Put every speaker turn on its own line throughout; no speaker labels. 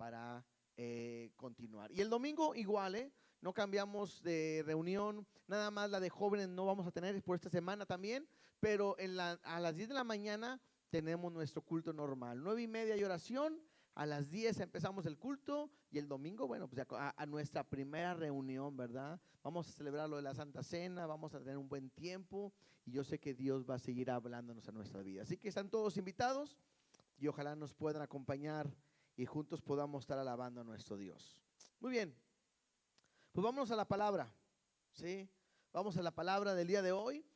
para continuar. Y el domingo igual, no cambiamos de reunión, nada más la de jóvenes no vamos a tener por esta semana también, pero a las 10 de la mañana tenemos nuestro culto normal, 9:30 y oración. A las 10 empezamos el culto y el domingo, bueno, pues a nuestra primera reunión, ¿verdad? Vamos a celebrar lo de la Santa Cena, vamos a tener un buen tiempo y yo sé que Dios va a seguir hablándonos a nuestra vida. Así que están todos invitados y ojalá nos puedan acompañar y juntos podamos estar alabando a nuestro Dios. Muy bien, pues vámonos a la palabra, ¿sí? Vamos a la palabra del día de hoy.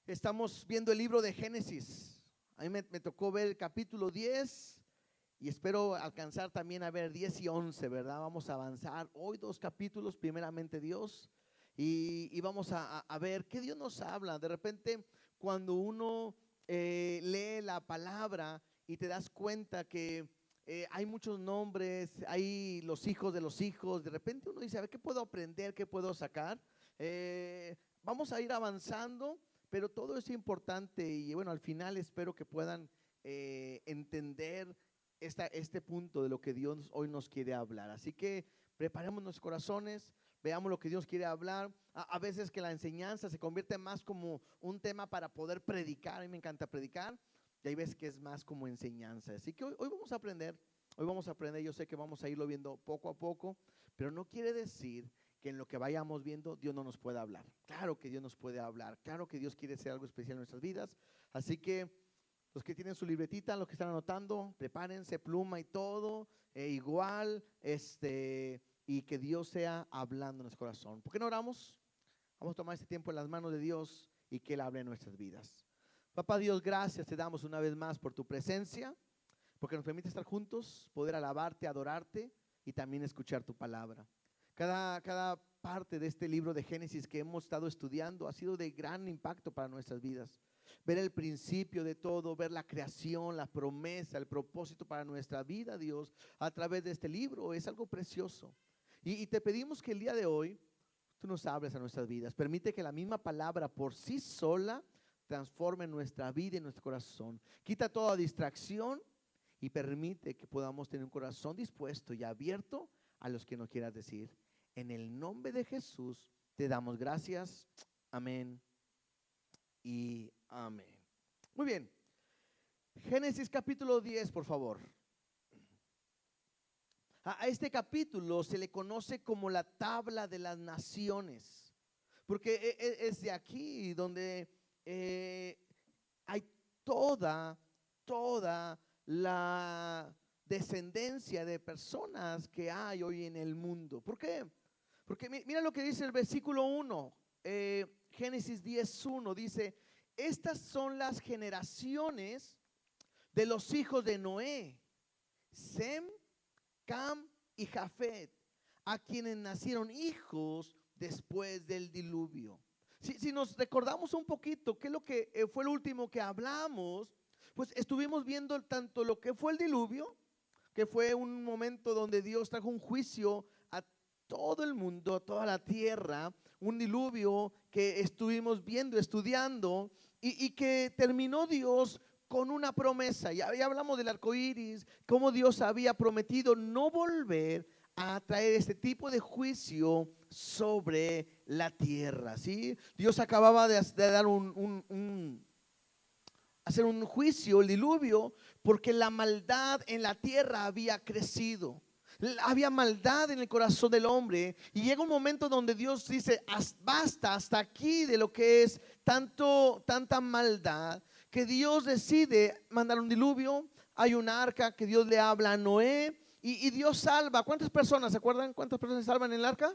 Estamos viendo el libro de Génesis. A mí me tocó ver el capítulo 10. Y espero alcanzar también a ver 10 y 11, ¿verdad? Vamos a avanzar hoy 2 capítulos, primeramente Dios, y vamos a ver qué Dios nos habla. De repente, cuando uno lee la palabra y te das cuenta que hay muchos nombres, hay los hijos de los hijos, de repente uno dice, a ver, ¿qué puedo aprender? ¿Qué puedo sacar? Vamos a ir avanzando, pero todo es importante y bueno, al final espero que puedan entender este punto de lo que Dios hoy nos quiere hablar. Así que preparemos nuestros corazones, veamos lo que Dios quiere hablar. A veces que la enseñanza se convierte más como un tema para poder predicar. A mí me encanta predicar y hay veces que es más como enseñanza. Así que hoy vamos a aprender. Hoy vamos a aprender. Yo sé que vamos a irlo viendo poco a poco, pero no quiere decir que en lo que vayamos viendo Dios no nos pueda hablar. Claro que Dios nos puede hablar. Claro que Dios quiere hacer algo especial en nuestras vidas. Así que los que tienen su libretita, los que están anotando, prepárense, pluma y todo, igual, y que Dios sea hablando en nuestro corazón. ¿Por qué no oramos? Vamos a tomar este tiempo en las manos de Dios y que Él hable en nuestras vidas. Papá Dios, gracias te damos una vez más por tu presencia, porque nos permite estar juntos, poder alabarte, adorarte y también escuchar tu palabra. Cada parte de este libro de Génesis que hemos estado estudiando ha sido de gran impacto para nuestras vidas. Ver el principio de todo, ver la creación, la promesa, el propósito para nuestra vida, Dios, a través de este libro, es algo precioso. Y te pedimos que el día de hoy tú nos hables a nuestras vidas. Permite que la misma palabra por sí sola transforme nuestra vida y nuestro corazón. Quita toda distracción y permite que podamos tener un corazón dispuesto y abierto a los que nos quieras decir. En el nombre de Jesús te damos gracias. Amén y amén. Muy bien. Génesis capítulo 10, por favor. A este capítulo se le conoce como la tabla de las naciones, porque es de aquí donde hay toda la descendencia de personas que hay hoy en el mundo. ¿Por qué? Porque mira lo que dice el versículo 1, Génesis 10:1, dice: estas son las generaciones de los hijos de Noé, Sem, Cam y Jafet, a quienes nacieron hijos después del diluvio. Si nos recordamos un poquito qué es lo que fue el último que hablamos, pues estuvimos viendo tanto lo que fue el diluvio, que fue un momento donde Dios trajo un juicio a todo el mundo, a toda la tierra, un diluvio que estuvimos viendo, estudiando, y que terminó Dios con una promesa. Ya hablamos del arco iris, cómo Dios había prometido no volver a traer este tipo de juicio sobre la tierra, ¿sí? Dios acababa de dar hacer un juicio, el diluvio, porque la maldad en la tierra había crecido. Había maldad en el corazón del hombre y llega un momento donde Dios dice: basta, hasta aquí de lo que es tanta maldad, que Dios decide mandar un diluvio. Hay un arca que Dios le habla a Noé y Dios salva. ¿Cuántas personas? ¿Se acuerdan cuántas personas se salvan en el arca?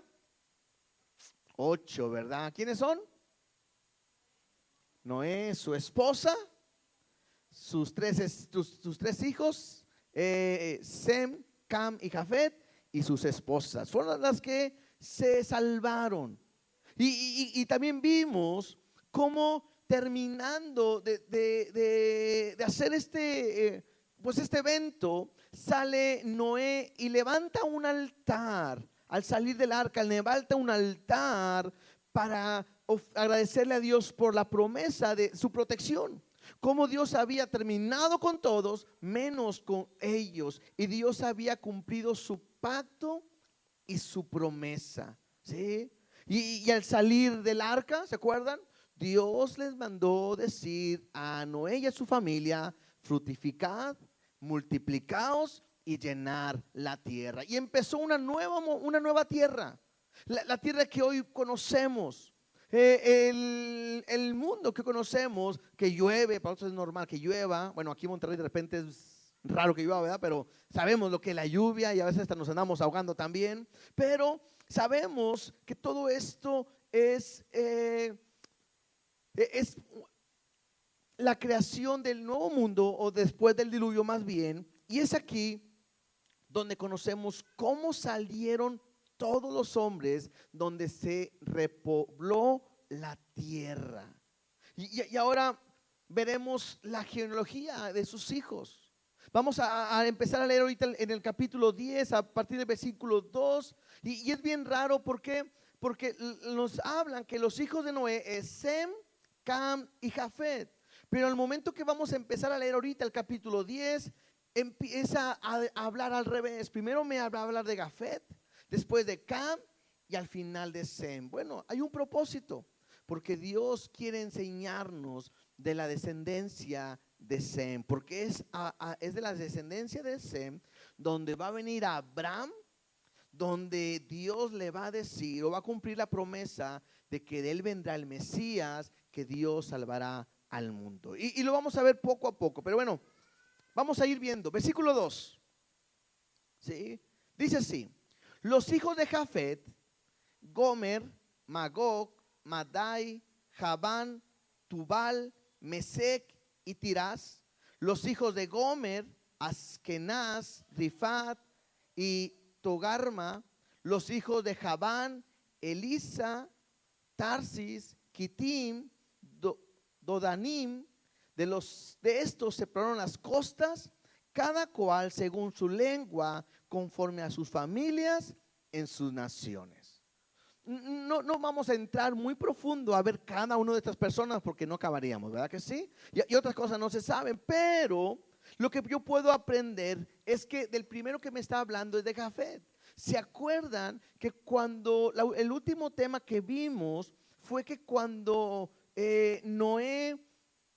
8, ¿verdad? ¿Quiénes son? Noé, su esposa, sus tres hijos, Sem, Cam y Jafet, y sus esposas. Fueron las que se salvaron. Y también vimos cómo terminando de hacer este evento, sale Noé y levanta un altar. Al salir del arca, levanta un altar para agradecerle a Dios por la promesa de su protección. Cómo Dios había terminado con todos, menos con ellos. Y Dios había cumplido su pacto y su promesa. ¿Sí? Y al salir del arca, ¿se acuerdan? Dios les mandó decir a Noé y a su familia: fructificad, multiplicaos y llenar la tierra. Y empezó una nueva tierra, la tierra que hoy conocemos. El mundo que conocemos, que llueve, para nosotros es normal que llueva. Bueno, aquí en Monterrey de repente es raro que llueva, ¿verdad? Pero sabemos lo que es la lluvia y a veces hasta nos andamos ahogando también. Pero sabemos que todo esto es la creación del nuevo mundo, o después del diluvio más bien. Y es aquí donde conocemos cómo salieron todos los hombres, donde se repobló la tierra. Y ahora veremos la genealogía de sus hijos. Vamos a empezar a leer ahorita en el capítulo 10, a partir del versículo 2. Y es bien raro, ¿por qué? Porque nos hablan que los hijos de Noé es Sem, Cam y Jafet. Pero al momento que vamos a empezar a leer ahorita el capítulo 10, empieza a hablar al revés. Primero me va a hablar de Jafet, después de Cam y al final de Sem. Bueno, hay un propósito, porque Dios quiere enseñarnos de la descendencia de Sem, porque es de la descendencia de Sem donde va a venir a Abraham, donde Dios le va a decir o va a cumplir la promesa de que de él vendrá el Mesías, que Dios salvará al mundo. Y lo vamos a ver poco a poco, pero bueno, vamos a ir viendo. Versículo 2, ¿sí? Dice así: los hijos de Jafet, Gomer, Magog, Madai, Javán, Tubal, Mesec y Tirás. Los hijos de Gomer, Askenaz, Rifat y Togarma. Los hijos de Javán, Elisa, Tarsis, Kitim, Dodanim. De estos separaron las costas, cada cual según su lengua, conforme a sus familias en sus naciones. No vamos a entrar muy profundo a ver cada una de estas personas, porque no acabaríamos, ¿verdad que sí? Y otras cosas no se saben, pero lo que yo puedo aprender es que del primero que me está hablando es de Jafet. ¿Se acuerdan que cuando el último tema que vimos fue que cuando Noé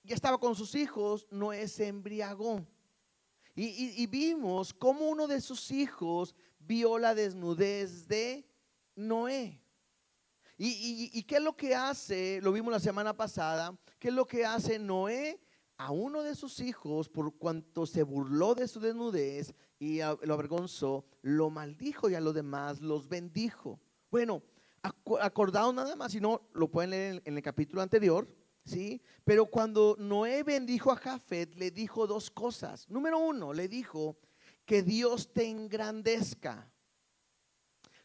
ya estaba con sus hijos, Noé se embriagó? Y vimos cómo uno de sus hijos vio la desnudez de Noé. ¿Y qué es lo que hace? Lo vimos la semana pasada. ¿Qué es lo que hace Noé? A uno de sus hijos, por cuanto se burló de su desnudez y lo avergonzó, lo maldijo, y a los demás los bendijo. Bueno, acordaos nada más, si no lo pueden leer en el capítulo anterior, ¿sí? Pero cuando Noé bendijo a Jafet, le dijo dos cosas. Número uno, le dijo que Dios te engrandezca.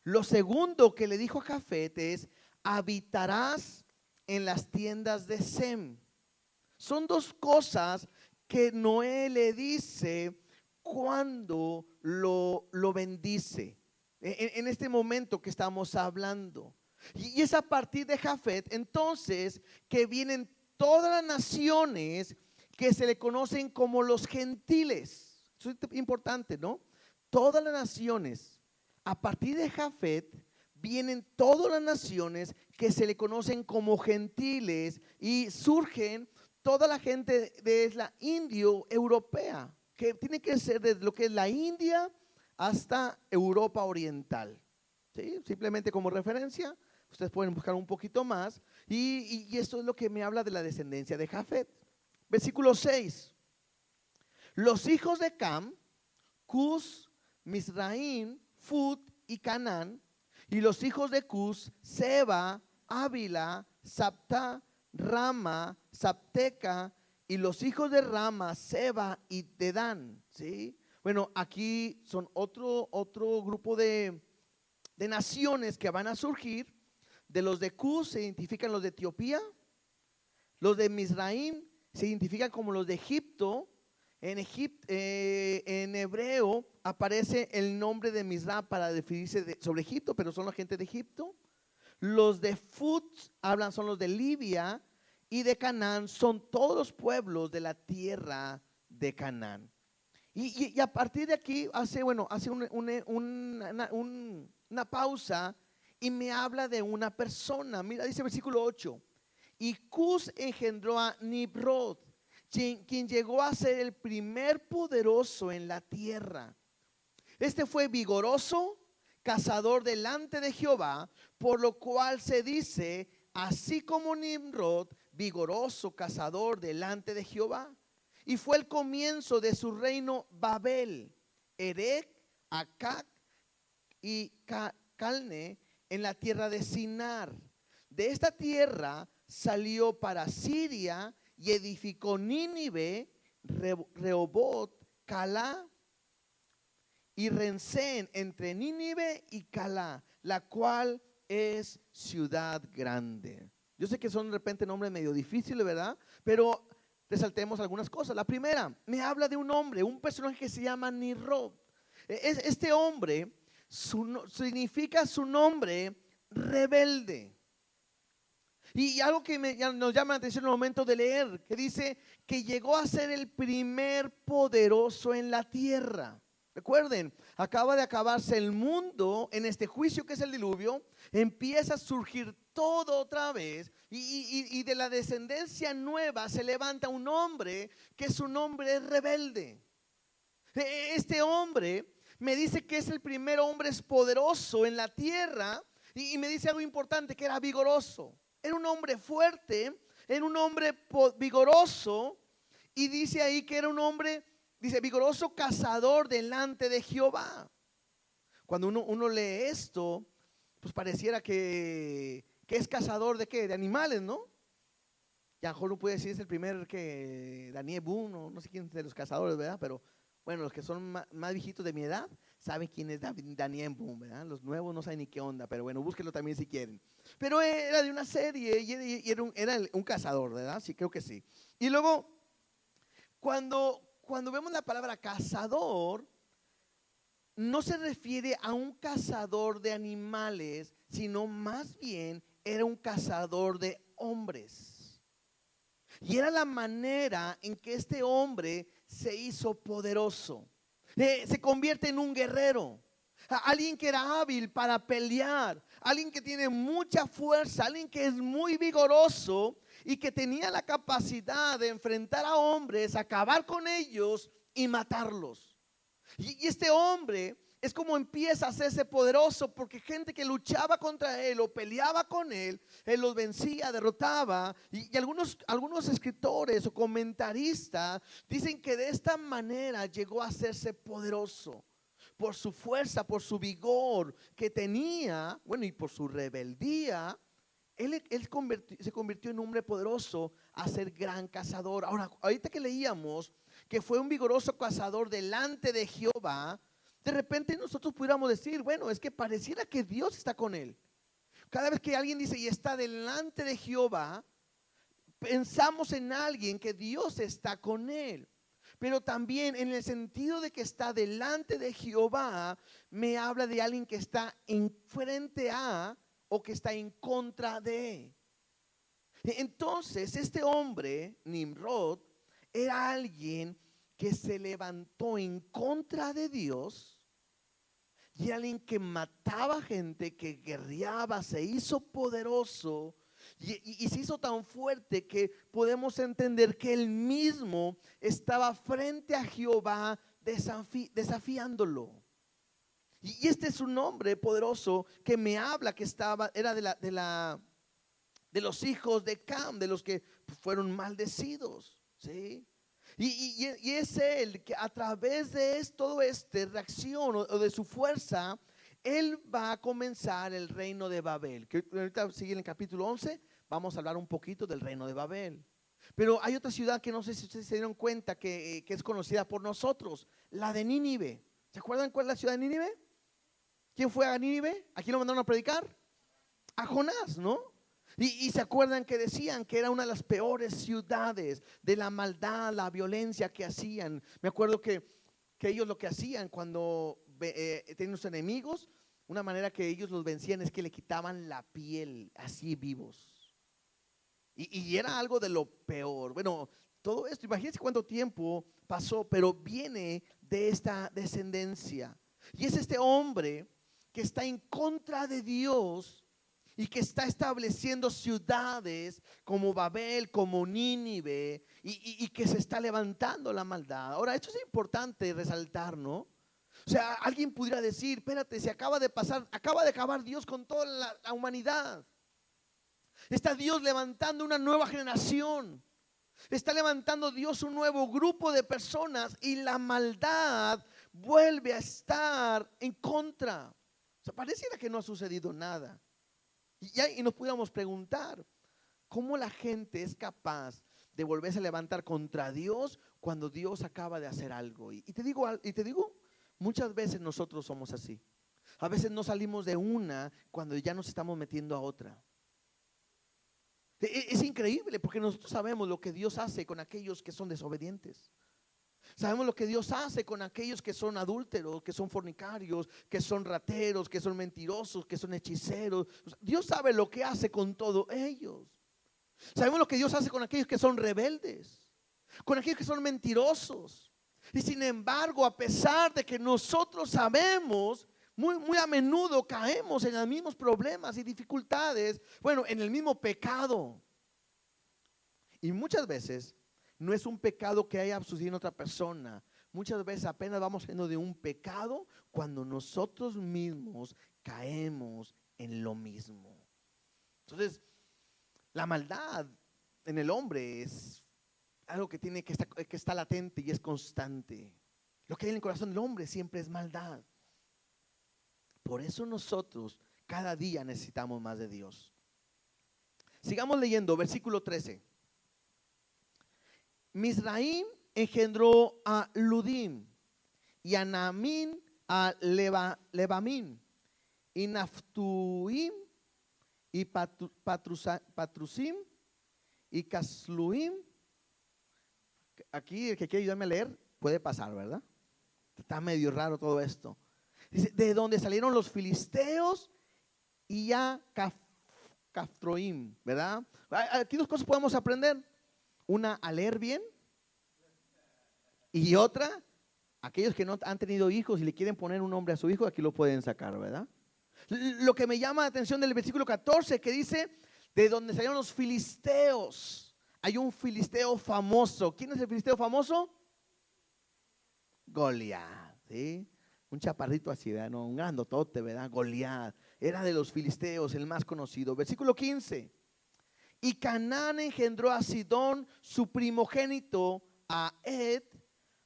Lo segundo que le dijo a Jafet es: habitarás en las tiendas de Sem. Son dos cosas que Noé le dice cuando lo bendice, en este momento que estamos hablando. Y es a partir de Jafet entonces que vienen todas las naciones que se le conocen como los gentiles. Eso es importante, ¿no? Todas las naciones. A partir de Jafet vienen todas las naciones que se le conocen como gentiles, y surgen toda la gente de la indio-europea, que tiene que ser desde lo que es la India hasta Europa Oriental, ¿sí? Simplemente como referencia, ustedes pueden buscar un poquito más. Y esto es lo que me habla de la descendencia de Jafet. Versículo 6: los hijos de Cam, Cus, Misraim, Fut y Canaán. Y los hijos de Cus, Seba, Ávila, Sapta, Rama, Sapteca. Y los hijos de Rama, Seba y Dedán, ¿sí? Bueno, aquí son otro grupo de naciones que van a surgir. De los de Cus se identifican los de Etiopía. Los de Misraim se identifican como los de Egipto. En hebreo aparece el nombre de Misra para definirse sobre Egipto, pero son la gente de Egipto. Los de Fut son los de Libia, y de Canaán son todos los pueblos de la tierra de Canaán. Y a partir de aquí hace una pausa y me habla de una persona. Mira, dice versículo 8. Y Cus engendró a Nimrod, quien llegó a ser el primer poderoso en la tierra. Este fue vigoroso, cazador delante de Jehová, por lo cual se dice, así como Nimrod, vigoroso, cazador delante de Jehová. Y fue el comienzo de su reino Babel, Erech, Acac y Calne en la tierra de Sinar. De esta tierra salió para Siria y edificó Nínive, Rehobot, Calá y Rensén, entre Nínive y Calá, la cual es ciudad grande. Yo sé que son de repente nombres medio difíciles, ¿verdad? Pero resaltemos algunas cosas. La primera, me habla de un hombre, un personaje que se llama Nimrod. Este hombre significa su nombre rebelde. Y algo que nos llama la atención en el momento de leer, que dice que llegó a ser el primer poderoso en la tierra. Recuerden, acaba de acabarse el mundo en este juicio que es el diluvio, empieza a surgir todo otra vez y de la descendencia nueva se levanta un hombre que su nombre es rebelde. Este hombre me dice que es el primer hombre poderoso en la tierra y me dice algo importante, que era vigoroso. Era un hombre fuerte, era un hombre vigoroso y dice ahí que era un hombre, dice, vigoroso cazador delante de Jehová. Cuando uno lee esto, pues pareciera que es cazador de qué, de animales, ¿no? Ya mejor no puede decir es el primer que Daniel Boone, no sé quién de los cazadores, ¿verdad? Pero bueno, los que son más viejitos de mi edad saben quién es Daniel Boone, ¿verdad? Los nuevos no saben ni qué onda, pero bueno, búsquenlo también si quieren. Pero era de una serie y era un cazador, ¿verdad? Sí, creo que sí. Y luego, cuando vemos la palabra cazador, no se refiere a un cazador de animales, sino más bien era un cazador de hombres. Y era la manera en que este hombre se hizo poderoso. Se convierte en un guerrero, alguien que era hábil para pelear, alguien que tiene mucha fuerza, alguien que es muy vigoroso y que tenía la capacidad de enfrentar a hombres, acabar con ellos y matarlos. Y este hombre es como empieza a hacerse poderoso, porque gente que luchaba contra él o peleaba con él, él los vencía, derrotaba. Y algunos escritores o comentaristas dicen que de esta manera llegó a hacerse poderoso. Por su fuerza, por su vigor que tenía, bueno, y por su rebeldía, él se convirtió en un hombre poderoso a ser gran cazador. Ahora, ahorita que leíamos que fue un vigoroso cazador delante de Jehová, de repente nosotros pudiéramos decir, bueno, es que pareciera que Dios está con él. Cada vez que alguien dice y está delante de Jehová, pensamos en alguien que Dios está con él. Pero también en el sentido de que está delante de Jehová, me habla de alguien que está en frente a o que está en contra de. Entonces este hombre, Nimrod, era alguien que se levantó en contra de Dios y alguien que mataba gente, que guerreaba, se hizo poderoso y se hizo tan fuerte que podemos entender que él mismo estaba frente a Jehová desafiándolo. Y este es un hombre poderoso que me habla que era de los hijos de Cam, de los que fueron maldecidos, ¿sí? Y es él que a través de todo reacción o de su fuerza, él va a comenzar el reino de Babel. Que ahorita sigue en el capítulo 11, vamos a hablar un poquito del reino de Babel. Pero hay otra ciudad que no sé si ustedes se dieron cuenta que es conocida por nosotros, la de Nínive. ¿Se acuerdan cuál es la ciudad de Nínive? ¿Quién fue a Nínive? ¿A quién lo mandaron a predicar? A Jonás, ¿no? Y se acuerdan que decían que era una de las peores ciudades de la maldad, la violencia que hacían. Me acuerdo que ellos lo que hacían cuando tenían sus enemigos, una manera que ellos los vencían es que le quitaban la piel así vivos. Y era algo de lo peor. Bueno, todo esto, imagínense cuánto tiempo pasó, pero viene de esta descendencia. Y es este hombre que está en contra de Dios y que está estableciendo ciudades como Babel, como Nínive, y que se está levantando la maldad. Ahora, esto es importante resaltar, ¿no? O sea, alguien pudiera decir, espérate, se acaba de pasar, acaba de acabar Dios con toda la humanidad. Está Dios levantando una nueva generación. Está levantando Dios un nuevo grupo de personas y la maldad vuelve a estar en contra. O sea, pareciera que no ha sucedido nada. Y nos pudiéramos preguntar, ¿cómo la gente es capaz de volverse a levantar contra Dios cuando Dios acaba de hacer algo? Y te digo, muchas veces nosotros somos así. A veces no salimos de una cuando ya nos estamos metiendo a otra. Es increíble porque nosotros sabemos lo que Dios hace con aquellos que son desobedientes. Sabemos lo que Dios hace con aquellos que son adúlteros, que son fornicarios, que son rateros, que son mentirosos, que son hechiceros. Dios sabe lo que hace con todos ellos. Sabemos lo que Dios hace con aquellos que son rebeldes, con aquellos que son mentirosos. Y sin embargo, a pesar de que nosotros sabemos, muy a menudo caemos en los mismos problemas y dificultades, bueno, en el mismo pecado. Y muchas veces no es un pecado que haya sucedido en otra persona. Muchas veces apenas vamos siendo de un pecado cuando nosotros mismos caemos en lo mismo. Entonces, la maldad en el hombre es algo que está latente y es constante. Lo que hay en el corazón del hombre siempre es maldad. Por eso nosotros cada día necesitamos más de Dios. Sigamos leyendo, versículo 13. Misraim engendró a Ludim, y a Naamín a Lebamín, y Naftuim, y Patrusim, y Casluim. Aquí el que quiere ayudarme a leer puede pasar, ¿verdad? Está medio raro todo esto. Dice, de donde salieron los filisteos y a Caftroim, ¿verdad? Aquí dos cosas podemos aprender. Una, a leer bien. Y otra, aquellos que no han tenido hijos y le quieren poner un nombre a su hijo, aquí lo pueden sacar, ¿verdad? Lo que me llama la atención del versículo 14 que dice, de donde salieron los filisteos. Hay un filisteo famoso. ¿Quién es el filisteo famoso? Goliat, ¿sí? Un chaparrito así, ¿verdad? No, un grandotote, ¿verdad? Goliat. Era de los filisteos, el más conocido. Versículo 15. Y Canaán engendró a Sidón, su primogénito, a Ed,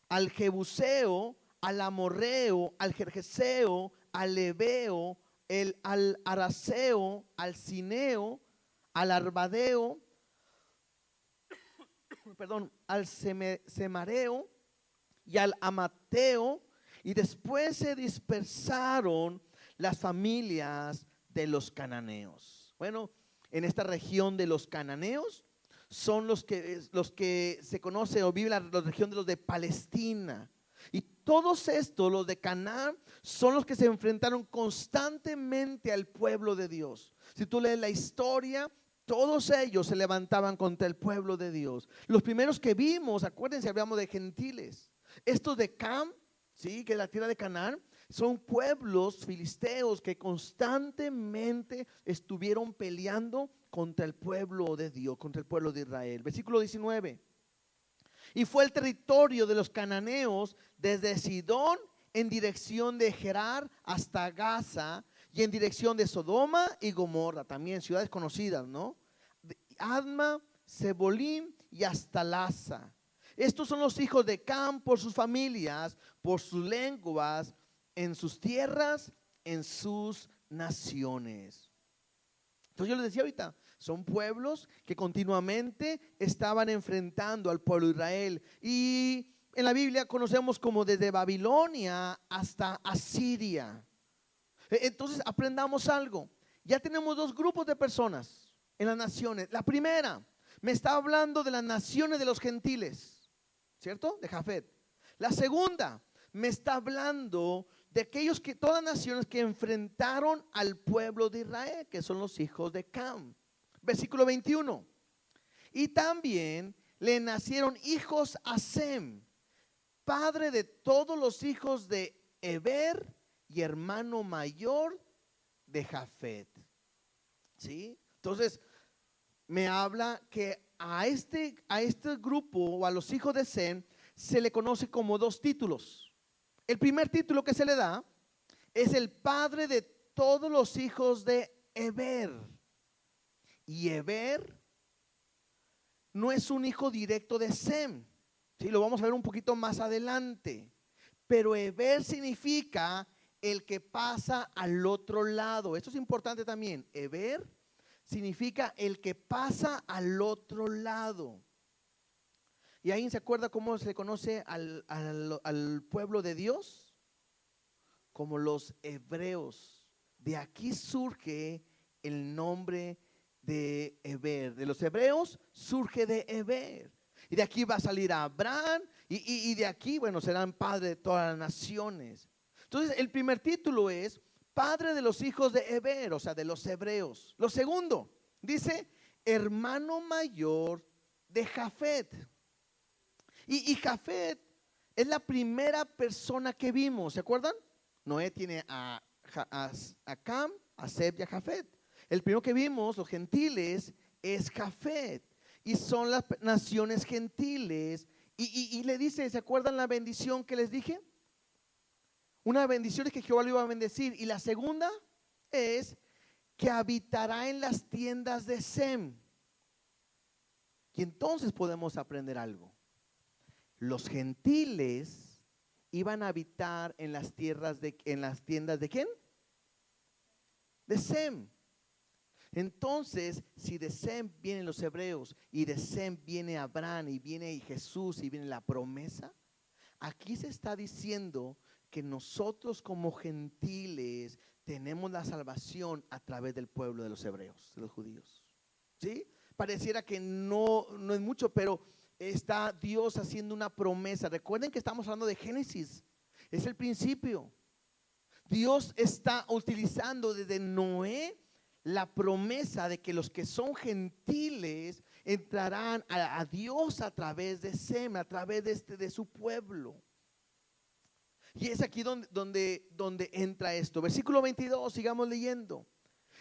al Jebuseo, al Amorreo, al Gergeseo, al Ebeo, al Araseo, al Cineo, al Arbadeo, al Semareo y al Amateo. Y después se dispersaron las familias de los cananeos. Bueno, en esta región de los cananeos son los que se conoce o viven la región de los de Palestina. Y todos estos, los de Canaán, son los que se enfrentaron constantemente al pueblo de Dios. Si tú lees la historia, todos ellos se levantaban contra el pueblo de Dios. Los primeros que vimos, acuérdense, hablamos de gentiles. Estos de Cam, ¿sí? Que es la tierra de Canaán, son pueblos filisteos que constantemente estuvieron peleando contra el pueblo de Dios, contra el pueblo de Israel. Versículo 19. Y fue el territorio de los cananeos desde Sidón en dirección de Gerar hasta Gaza, y en dirección de Sodoma y Gomorra, también ciudades conocidas, ¿no? Adma, Sebolim y hasta Laza. Estos son los hijos de Cam por sus familias, por sus lenguas, en sus tierras, en sus naciones. Entonces yo les decía ahorita, son pueblos que continuamente estaban enfrentando al pueblo de Israel. Y en la Biblia conocemos como desde Babilonia hasta Asiria. Entonces aprendamos algo. Ya tenemos dos grupos de personas en las naciones. La primera, me está hablando de las naciones de los gentiles, ¿cierto? De Jafet. La segunda, me está hablando de aquellos que, todas naciones que enfrentaron al pueblo de Israel, que son los hijos de Cam. Versículo 21. Y también le nacieron hijos a Sem, padre de todos los hijos de Eber y hermano mayor de Jafet. ¿Sí? Entonces, me habla que a este grupo o a los hijos de Sem se le conoce como dos títulos. El primer título que se le da es el padre de todos los hijos de Eber. Y Eber no es un hijo directo de Sem. Sí, lo vamos a ver un poquito más adelante. Pero Eber significa el que pasa al otro lado. Esto es importante también. Eber significa el que pasa al otro lado. ¿Y alguien se acuerda cómo se conoce al pueblo de Dios? Como los hebreos. De aquí surge el nombre de Eber. De los hebreos surge de Eber. Y de aquí va a salir Abraham. Y de aquí, bueno, serán padre de todas las naciones. Entonces, el primer título es padre de los hijos de Eber, o sea, de los hebreos. Lo segundo, dice hermano mayor de Jafet. Y Jafet es la primera persona que vimos, ¿se acuerdan? Noé tiene a Cam, a Seb y a Jafet. El primero que vimos, los gentiles, es Jafet. Y son las naciones gentiles. Y le dice, ¿se acuerdan la bendición que les dije? Una bendición es que Jehová lo iba a bendecir. Y la segunda es que habitará en las tiendas de Sem. Y entonces podemos aprender algo. Los gentiles iban a habitar en las tiendas de ¿quién? De Sem. Entonces, si de Sem vienen los hebreos y de Sem viene Abraham y viene Jesús y viene la promesa, aquí se está diciendo que nosotros como gentiles tenemos la salvación a través del pueblo de los hebreos, de los judíos. ¿Sí? Pareciera que no es mucho, pero está Dios haciendo una promesa. Recuerden que estamos hablando de Génesis, es el principio. Dios está utilizando desde Noé la promesa de que los que son gentiles entrarán a Dios a través de Sem, a través de su pueblo. Y es aquí donde entra esto. Versículo 22, sigamos leyendo.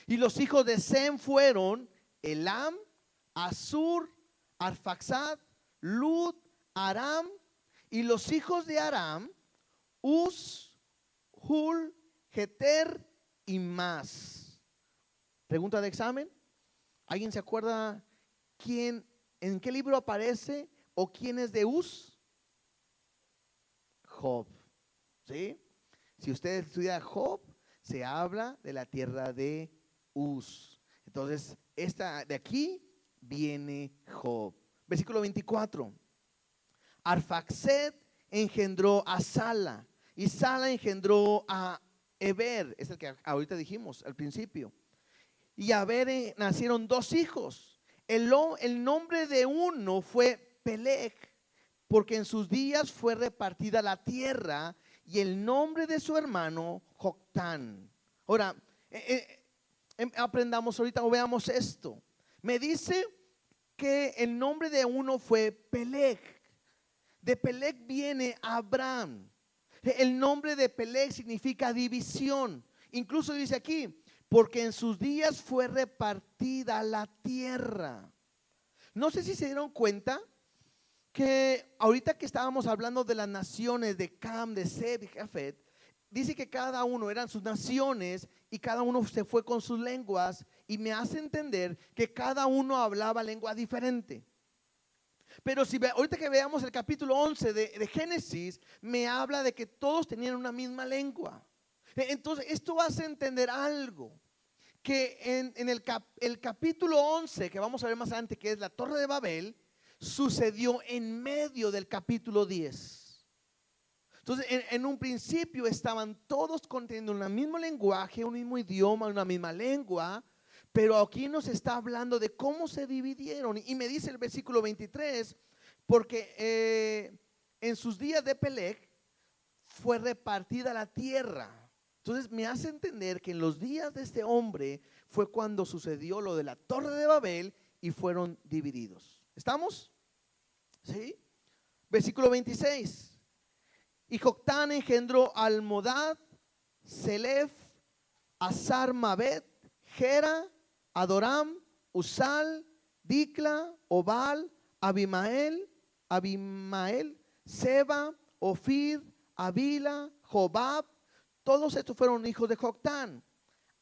Y los hijos de Sem fueron Elam, Asur, Arfaxad, Lud, Aram. Y los hijos de Aram, Uz, Hul, Geter y más. Pregunta de examen. ¿Alguien se acuerda en qué libro aparece o quién es de Uz? Job. ¿Sí? Si usted estudia Job, se habla de la tierra de Uz. Entonces, de aquí viene Job. Versículo 24. Arfaxad engendró a Sala y Sala engendró a Eber, es el que ahorita dijimos al principio. Y a Eber nacieron dos hijos. El nombre de uno fue Peleg, porque en sus días fue repartida la tierra, y el nombre de su hermano Joctán. Ahora, aprendamos ahorita o veamos esto. Me dice que el nombre de uno fue Peleg. De Peleg viene Abraham. El nombre de Peleg significa división. Incluso dice aquí, porque en sus días fue repartida la tierra. No sé si se dieron cuenta que ahorita que estábamos hablando de las naciones de Cam, de Seb y Jafet, dice que cada uno eran sus naciones y cada uno se fue con sus lenguas, y me hace entender que cada uno hablaba lengua diferente. Pero ahorita que veamos el capítulo 11 de Génesis, me habla de que todos tenían una misma lengua. Entonces esto hace entender algo, que en el capítulo 11 que vamos a ver más adelante, que es la Torre de Babel, sucedió en medio del capítulo 10. Entonces en un principio estaban todos conteniendo un mismo lenguaje, un mismo idioma, una misma lengua, pero aquí nos está hablando de cómo se dividieron. Y me dice el versículo 23, porque en sus días de Peleg fue repartida la tierra. Entonces me hace entender que en los días de este hombre fue cuando sucedió lo de la Torre de Babel y fueron divididos. ¿Estamos? ¿Sí? Versículo 26. Y Joctán engendró a Almodad, Selef, Azar-Mabet, Gera, Adoram, Usal, Dicla, Obal, Abimael, Seba, Ofir, Avila, Jobab. Todos estos fueron hijos de Joctán.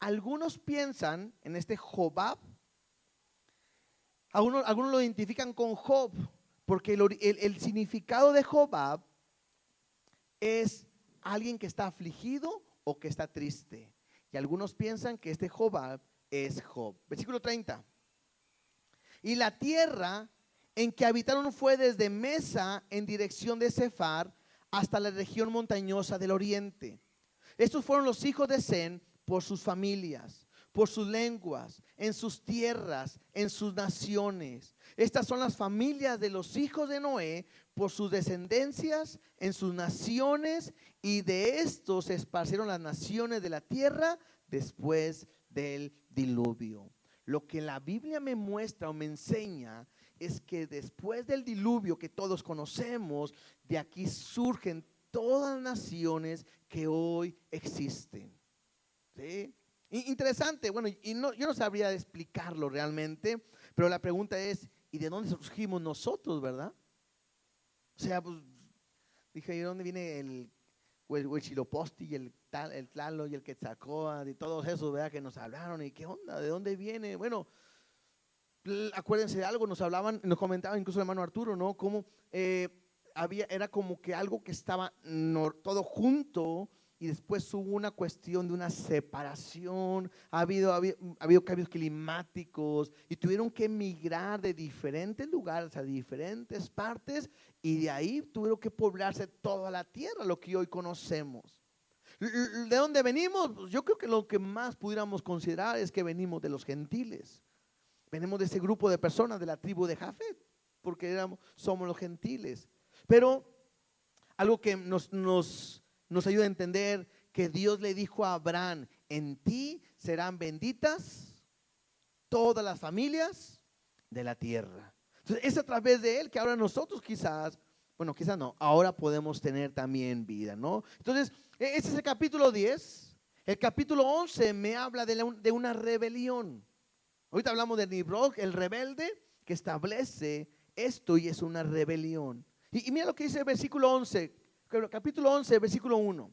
Algunos piensan en este Jobab, algunos lo identifican con Job, porque el significado de Jobab es alguien que está afligido o que está triste. Y algunos piensan que este Jobab es Job. Versículo 30. Y la tierra en que habitaron fue desde Mesa en dirección de Sefar hasta la región montañosa del oriente. Estos fueron los hijos de Sem por sus familias, por sus lenguas, en sus tierras, en sus naciones. Estas son las familias de los hijos de Noé por sus descendencias, en sus naciones, y de estos se esparcieron las naciones de la tierra después del diluvio. Lo que la Biblia me muestra o me enseña es que después del diluvio que todos conocemos, de aquí surgen todas las naciones que hoy existen. ¿Sí? Interesante, bueno, yo no sabría explicarlo realmente, pero la pregunta es, ¿y de dónde surgimos nosotros, verdad? O sea, pues, dije, ¿de dónde viene el Huitzilopochtli y el Tlaloc y el Quetzalcóatl y todos esos, verdad, que nos hablaron? ¿Y qué onda? ¿De dónde viene? Bueno, acuérdense de algo, nos comentaban incluso el hermano Arturo, ¿no? Cómo era como que algo que estaba todo junto, y después hubo una cuestión de una separación, ha habido cambios climáticos y tuvieron que emigrar de diferentes lugares a diferentes partes, y de ahí tuvieron que poblarse toda la tierra, lo que hoy conocemos. ¿De dónde venimos? Pues yo creo que lo que más pudiéramos considerar es que venimos de los gentiles. Venimos de ese grupo de personas de la tribu de Jafet, porque somos los gentiles. Pero algo que nos ayuda a entender, que Dios le dijo a Abraham: en ti serán benditas todas las familias de la tierra. Entonces es a través de él que ahora nosotros quizás no, ahora podemos tener también vida, ¿no? Entonces, este es el capítulo 10. El capítulo 11 me habla de una rebelión. Ahorita hablamos de Nimrod, el rebelde que establece esto, y es una rebelión. Y mira lo que dice el versículo 11, capítulo 11, versículo 1.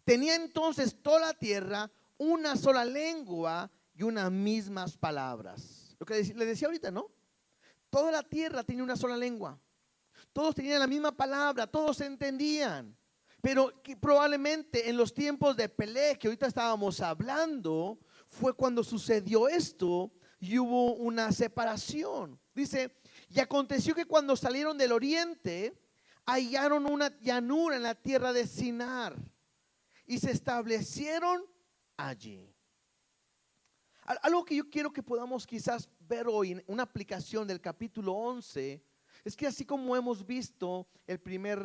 Tenía entonces toda la tierra una sola lengua y unas mismas palabras. Lo que le decía ahorita, ¿no? Toda la tierra tenía una sola lengua. Todos tenían la misma palabra, todos se entendían. Pero que probablemente en los tiempos de Pelé, que ahorita estábamos hablando, fue cuando sucedió esto y hubo una separación. Dice, y aconteció que cuando salieron del oriente, hallaron una llanura en la tierra de Sinar y se establecieron allí. Algo que yo quiero que podamos quizás ver hoy, una aplicación del capítulo 11, es que así como hemos visto el primer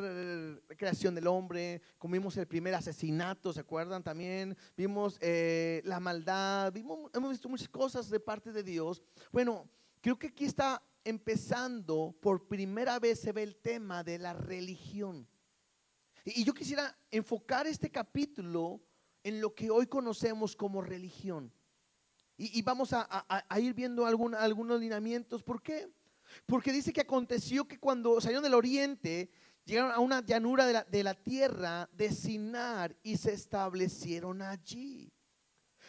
creación del hombre, como vimos el primer asesinato, ¿se acuerdan? También vimos la maldad, hemos visto muchas cosas de parte de Dios. Bueno, creo que aquí está empezando, por primera vez se ve el tema de la religión. Y yo quisiera enfocar este capítulo en lo que hoy conocemos como religión. Y vamos a ir viendo algunos lineamientos. ¿Por qué? Porque dice que aconteció que cuando salieron del oriente, llegaron a una llanura de la tierra de Sinar y se establecieron allí.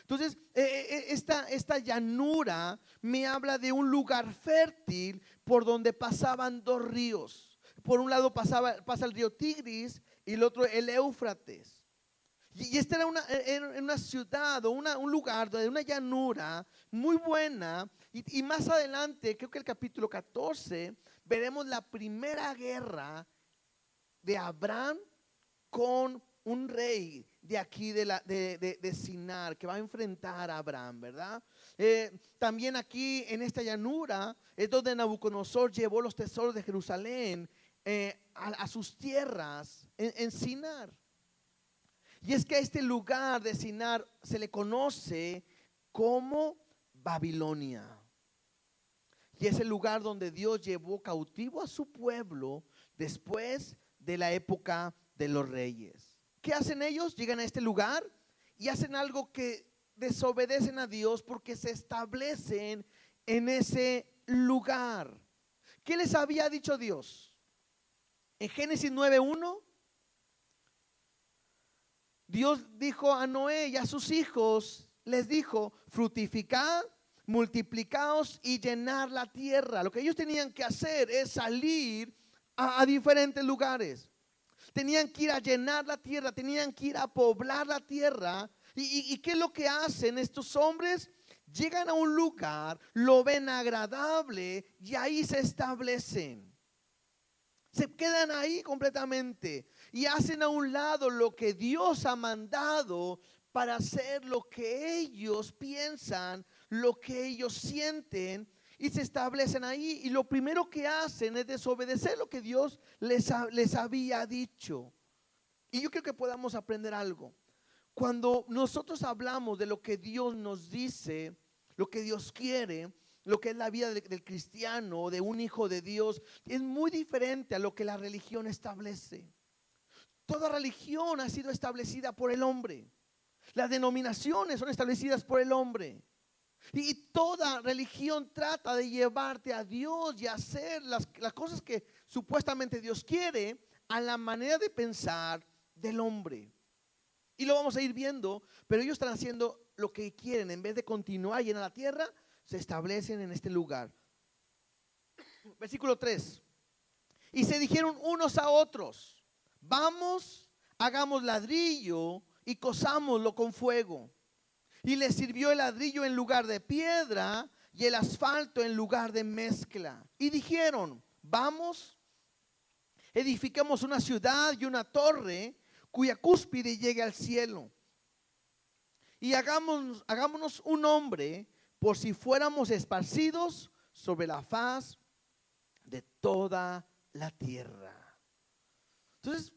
Entonces, esta llanura me habla de un lugar fértil por donde pasaban dos ríos. Por un lado pasa el río Tigris y el otro el Éufrates. Y esta era una ciudad o un lugar de una llanura muy buena. Y más adelante, creo que el capítulo 14, veremos la primera guerra de Abraham con un rey de aquí de Sinar, que va a enfrentar a Abraham, ¿verdad? También aquí en esta llanura es donde Nabucodonosor llevó los tesoros de Jerusalén a sus tierras en Sinar. Y es que a este lugar de Sinar se le conoce como Babilonia. Y es el lugar donde Dios llevó cautivo a su pueblo después de la época de los reyes. ¿Qué hacen ellos? Llegan a este lugar y hacen algo que desobedecen a Dios porque se establecen en ese lugar. ¿Qué les había dicho Dios? En Génesis 9:1, Dios dijo a Noé y a sus hijos, les dijo: fructificad, multiplicaos y llenar la tierra. Lo que ellos tenían que hacer es salir a diferentes lugares. Tenían que ir a llenar la tierra, tenían que ir a poblar la tierra. ¿Y qué es lo que hacen estos hombres? Llegan a un lugar, lo ven agradable y ahí se establecen. Se quedan ahí completamente y hacen a un lado lo que Dios ha mandado para hacer lo que ellos piensan, lo que ellos sienten, y se establecen ahí. Y lo primero que hacen es desobedecer lo que Dios les había dicho. Y yo creo que podamos aprender algo. Cuando nosotros hablamos de lo que Dios nos dice, lo que Dios quiere, lo que es la vida del cristiano, de un hijo de Dios, es muy diferente a lo que la religión establece. Toda religión ha sido establecida por el hombre. Las denominaciones son establecidas por el hombre. Y toda religión trata de llevarte a Dios y hacer las cosas que supuestamente Dios quiere a la manera de pensar del hombre. Y lo vamos a ir viendo, pero ellos están haciendo lo que quieren. En vez de continuar llena la tierra, se establecen en este lugar. Versículo 3. Y se dijeron unos a otros: vamos, hagamos ladrillo y cosámoslo con fuego. Y les sirvió el ladrillo en lugar de piedra y el asfalto en lugar de mezcla. Y dijeron: vamos, edificamos una ciudad y una torre cuya cúspide llegue al cielo. Y hagámonos un nombre, por si fuéramos esparcidos sobre la faz de toda la tierra. Entonces,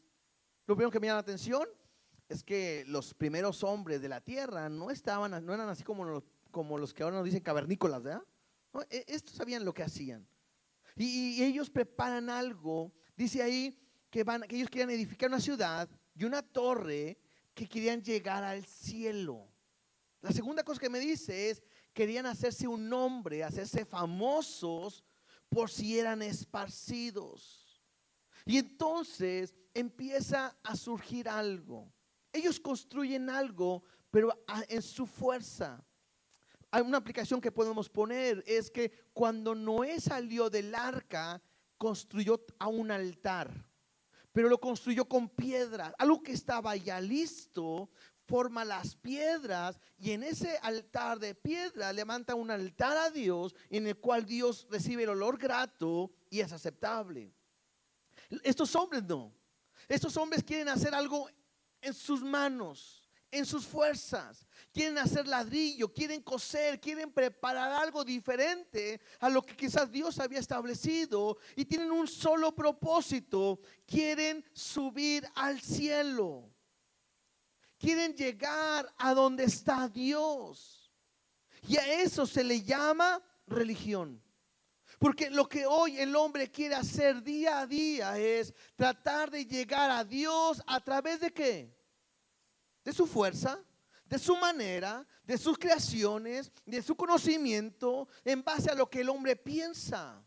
lo primero que me llama la atención es que los primeros hombres de la tierra no eran así como los que ahora nos dicen cavernícolas, ¿verdad? No, estos sabían lo que hacían. Y ellos preparan algo. Dice ahí que ellos querían edificar una ciudad y una torre que querían llegar al cielo. La segunda cosa que me dice es: querían hacerse un nombre, hacerse famosos por si eran esparcidos. Y entonces empieza a surgir algo. Ellos construyen algo, pero en su fuerza. Hay una aplicación que podemos poner, es que cuando Noé salió del arca, construyó a un altar, pero lo construyó con piedras, algo que estaba ya listo. Forma las piedras y en ese altar de piedra levanta un altar a Dios, en el cual Dios recibe el olor grato y es aceptable. Estos hombres no. Estos hombres quieren hacer algo en sus manos, en sus fuerzas. Quieren hacer ladrillo, quieren coser, quieren preparar algo diferente a lo que quizás Dios había establecido, y tienen un solo propósito: quieren subir al cielo. Quieren llegar a donde está Dios. Y a eso se le llama religión. Porque lo que hoy el hombre quiere hacer día a día es tratar de llegar a Dios a través de ¿qué? De su fuerza, de su manera, de sus creaciones, de su conocimiento, en base a lo que el hombre piensa.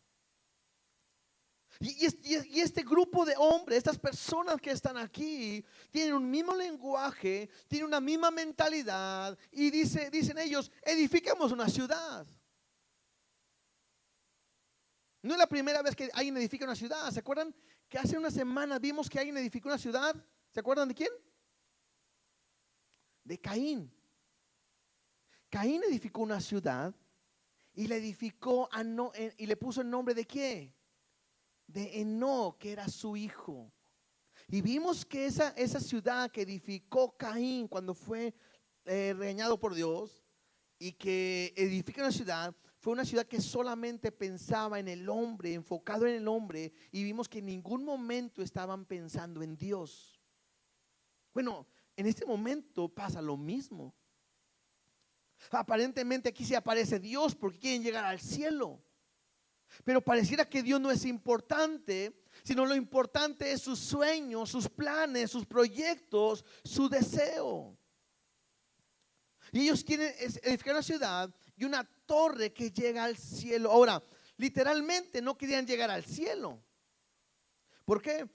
Y este grupo de hombres, estas personas que están aquí, tienen un mismo lenguaje, tienen una misma mentalidad, y dicen ellos: edifiquemos una ciudad. No es la primera vez que alguien edifica una ciudad. ¿Se acuerdan que hace una semana vimos que alguien edificó una ciudad? ¿Se acuerdan de quién? De Caín. Caín edificó una ciudad y le edificó y le puso el nombre de ¿qué? De Enoc, que era su hijo. Y vimos que esa ciudad que edificó Caín cuando fue regañado por Dios, y que edifica una ciudad, fue una ciudad que solamente pensaba en el hombre, enfocado en el hombre, y vimos que en ningún momento estaban pensando en Dios. Bueno, en este momento pasa lo mismo. Aparentemente aquí se aparece Dios porque quieren llegar al cielo. Pero pareciera que Dios no es importante, sino lo importante es sus sueños, sus planes, sus proyectos, su deseo. Y ellos quieren edificar una ciudad y una torre que llega al cielo. Ahora, literalmente no querían llegar al cielo. ¿Por qué?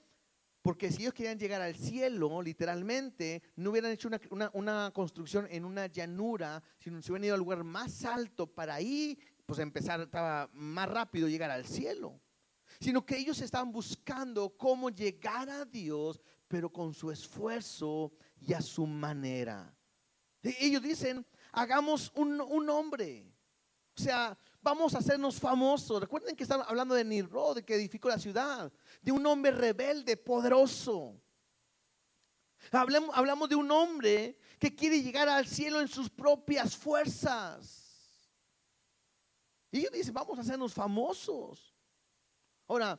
Porque si ellos querían llegar al cielo, literalmente, no hubieran hecho una construcción en una llanura, sino se hubieran ido al lugar más alto para ahí, pues empezar, estaba más rápido llegar al cielo. Sino que ellos estaban buscando cómo llegar a Dios, pero con su esfuerzo y a su manera. Ellos dicen, hagamos un nombre. O sea, vamos a hacernos famosos. Recuerden que están hablando de Nimrod, de que edificó la ciudad, de un hombre rebelde, poderoso. Hablamos de un hombre que quiere llegar al cielo en sus propias fuerzas. Y ellos dicen, vamos a hacernos famosos. Ahora,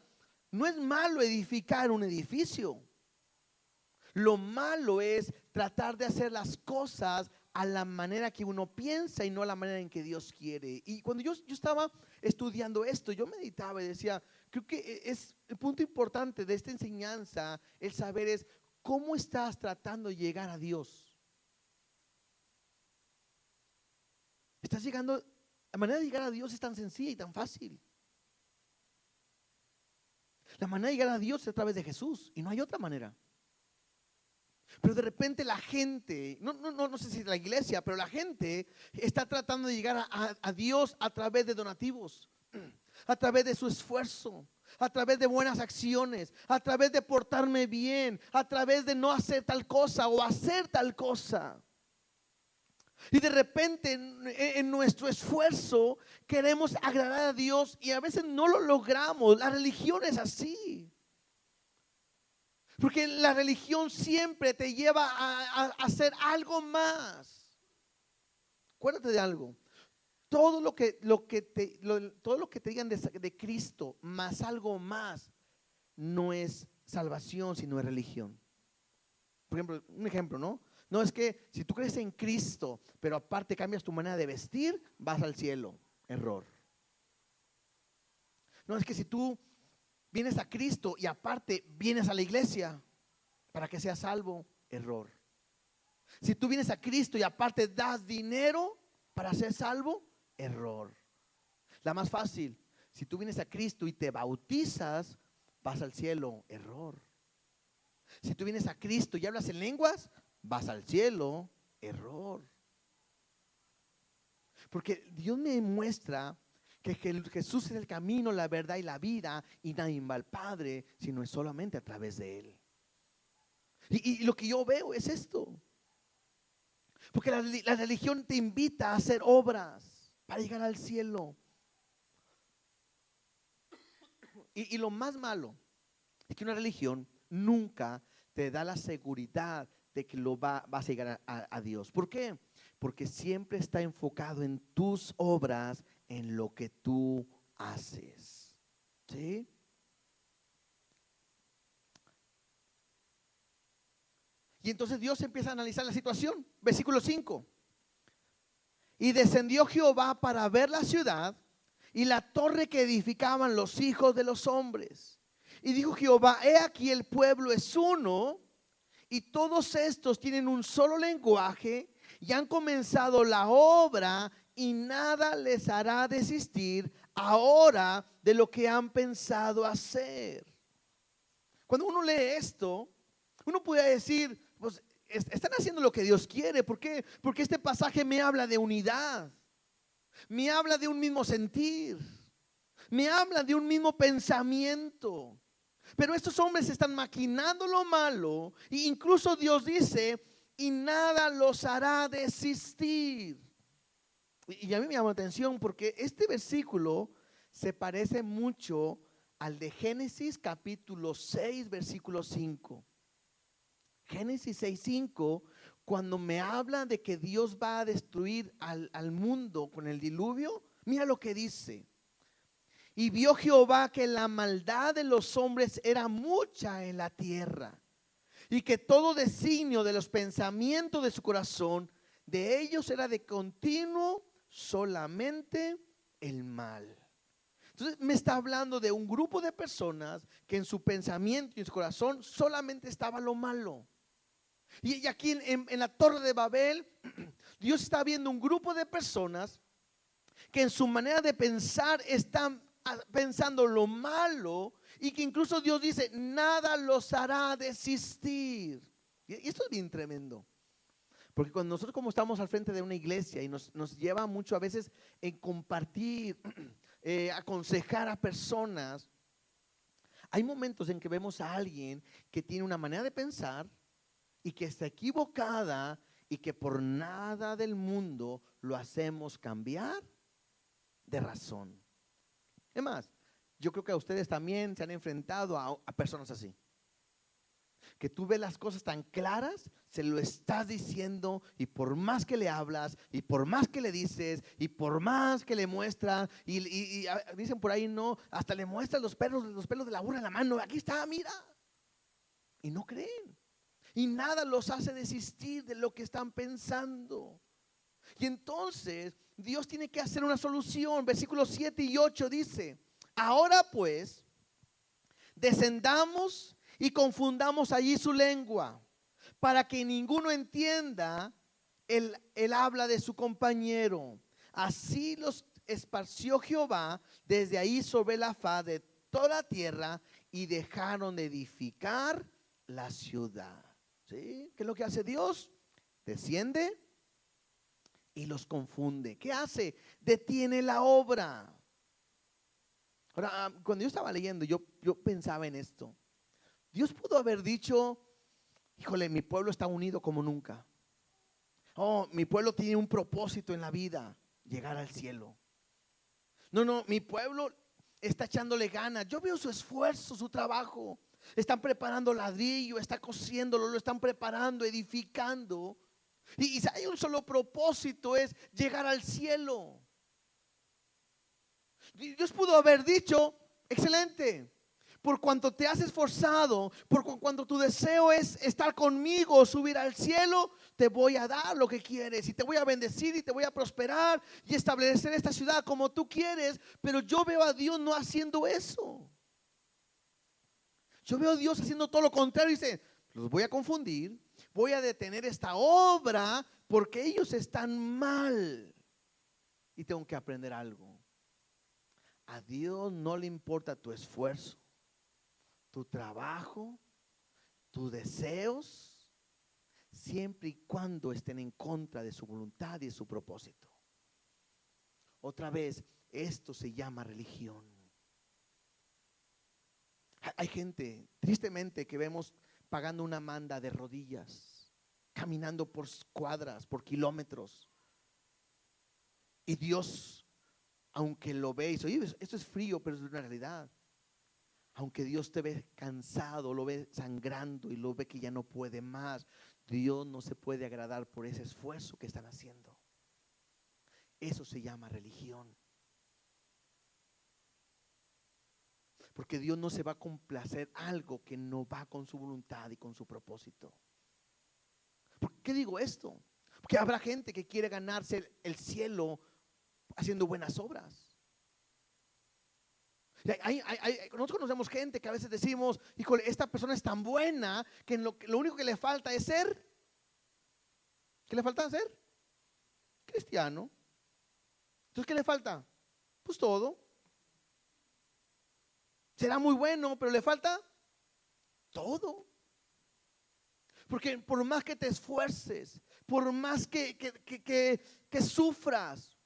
no es malo edificar un edificio. Lo malo es tratar de hacer las cosas a la manera que uno piensa y no a la manera en que Dios quiere. Y cuando yo estaba estudiando esto, yo meditaba y decía, creo que es el punto importante de esta enseñanza, el saber es cómo estás tratando de llegar a Dios. Estás llegando, la manera de llegar a Dios es tan sencilla y tan fácil. La manera de llegar a Dios es a través de Jesús y no hay otra manera. Pero de repente la gente, no sé si la iglesia, pero la gente está tratando de llegar a Dios a través de donativos, a través de su esfuerzo, a través de buenas acciones, a través de portarme bien, a través de no hacer tal cosa o hacer tal cosa. Y de repente en nuestro esfuerzo queremos agradar a Dios y a veces no lo logramos. La religión es así. Porque la religión siempre te lleva a hacer algo más. Acuérdate de algo. Todo lo que te digan de Cristo más algo más no es salvación, sino es religión. Por ejemplo, un ejemplo, ¿no? No es que si tú crees en Cristo, pero aparte cambias tu manera de vestir, vas al cielo. Error. No es que si tú vienes a Cristo y aparte vienes a la iglesia para que seas salvo. Error. Si tú vienes a Cristo y aparte das dinero para ser salvo. Error. La más fácil, si tú vienes a Cristo y te bautizas, vas al cielo. Error. Si tú vienes a Cristo y hablas en lenguas, vas al cielo. Error. Porque Dios me muestra que Jesús es el camino, la verdad y la vida, y nadie va al Padre sino es solamente a través de Él. Y lo que yo veo es esto. Porque la religión te invita a hacer obras para llegar al cielo. Y lo más malo es que una religión nunca te da la seguridad de que vas a llegar a Dios. ¿Por qué? Porque siempre está enfocado en tus obras, en lo que tú haces. ¿Sí? Y entonces Dios empieza a analizar la situación. Versículo 5. Y descendió Jehová para ver la ciudad y la torre que edificaban los hijos de los hombres. Y dijo Jehová, he aquí el pueblo es uno, y todos estos tienen un solo lenguaje, y han comenzado la obra, y nada les hará desistir ahora de lo que han pensado hacer. Cuando uno lee esto, uno puede decir, pues están haciendo lo que Dios quiere. ¿Por qué? Porque este pasaje me habla de unidad, me habla de un mismo sentir, me habla de un mismo pensamiento. Pero estos hombres están maquinando lo malo, e incluso Dios dice, y nada los hará desistir. Y a mí me llama la atención porque este versículo se parece mucho al de Génesis capítulo 6 versículo 5. Génesis 6:5, cuando me habla de que Dios va a destruir al mundo con el diluvio, mira lo que dice. Y vio Jehová que la maldad de los hombres era mucha en la tierra, y que todo designio de los pensamientos de su corazón, de ellos era de continuo solamente el mal. Entonces me está hablando de un grupo de personas que en su pensamiento y en su corazón solamente estaba lo malo. Y aquí en la Torre de Babel, Dios está viendo un grupo de personas que en su manera de pensar están pensando lo malo, y que incluso Dios dice, nada los hará desistir. Y esto es bien tremendo. Porque cuando nosotros como estamos al frente de una iglesia y nos lleva mucho a veces en compartir, aconsejar a personas, hay momentos en que vemos a alguien que tiene una manera de pensar y que está equivocada, y que por nada del mundo lo hacemos cambiar de razón. Es más, yo creo que a ustedes también se han enfrentado a personas así, que tú ves las cosas tan claras, se lo estás diciendo, y por más que le hablas, y por más que le dices, y por más que le muestras, y dicen por ahí, no, hasta le muestras los pelos de la burra en la mano, aquí está, mira, y no creen, y nada los hace desistir de lo que están pensando. Y entonces Dios tiene que hacer una solución. Versículos 7 y 8 dice, ahora pues, descendamos y confundamos allí su lengua, para que ninguno entienda el habla de su compañero. Así los esparció Jehová desde ahí sobre la faz de toda la tierra, y dejaron de edificar la ciudad. ¿Sí? ¿Qué es lo que hace Dios? Desciende y los confunde. ¿Qué hace? Detiene la obra. Ahora, cuando yo estaba leyendo, yo pensaba en esto. Dios pudo haber dicho, híjole, mi pueblo está unido como nunca. Oh, mi pueblo tiene un propósito en la vida, llegar al cielo. No, mi pueblo está echándole ganas. Yo veo su esfuerzo, su trabajo. Están preparando ladrillo, está cosiéndolo, lo están preparando, edificando. Y hay un solo propósito, es llegar al cielo. Dios pudo haber dicho, excelente, por cuanto te has esforzado, por cuanto tu deseo es estar conmigo, subir al cielo, te voy a dar lo que quieres, y te voy a bendecir, y te voy a prosperar, y establecer esta ciudad como tú quieres. Pero yo veo a Dios no haciendo eso. Yo veo a Dios haciendo todo lo contrario. Dice, los voy a confundir, voy a detener esta obra porque ellos están mal, y tengo que aprender algo. A Dios no le importa tu esfuerzo, tu trabajo, tus deseos, siempre y cuando estén en contra de su voluntad y de su propósito. Otra vez, esto se llama religión. Hay gente, tristemente, que vemos pagando una manda de rodillas, caminando por cuadras, por kilómetros. Y Dios, aunque lo ve y dice, oye, esto es frío, pero es una realidad. Aunque Dios te ve cansado, lo ve sangrando y lo ve que ya no puede más, Dios no se puede agradar por ese esfuerzo que están haciendo. Eso se llama religión. Porque Dios no se va a complacer algo que no va con su voluntad y con su propósito. ¿Por qué digo esto? Porque habrá gente que quiere ganarse el cielo haciendo buenas obras. Nosotros conocemos gente que a veces decimos, híjole, esta persona es tan buena que lo único que le falta es ser, ¿qué le falta ser? Cristiano. Entonces, ¿qué le falta? Pues todo. Será muy bueno, pero le falta todo. Porque por más que te esfuerces, por más que sufras,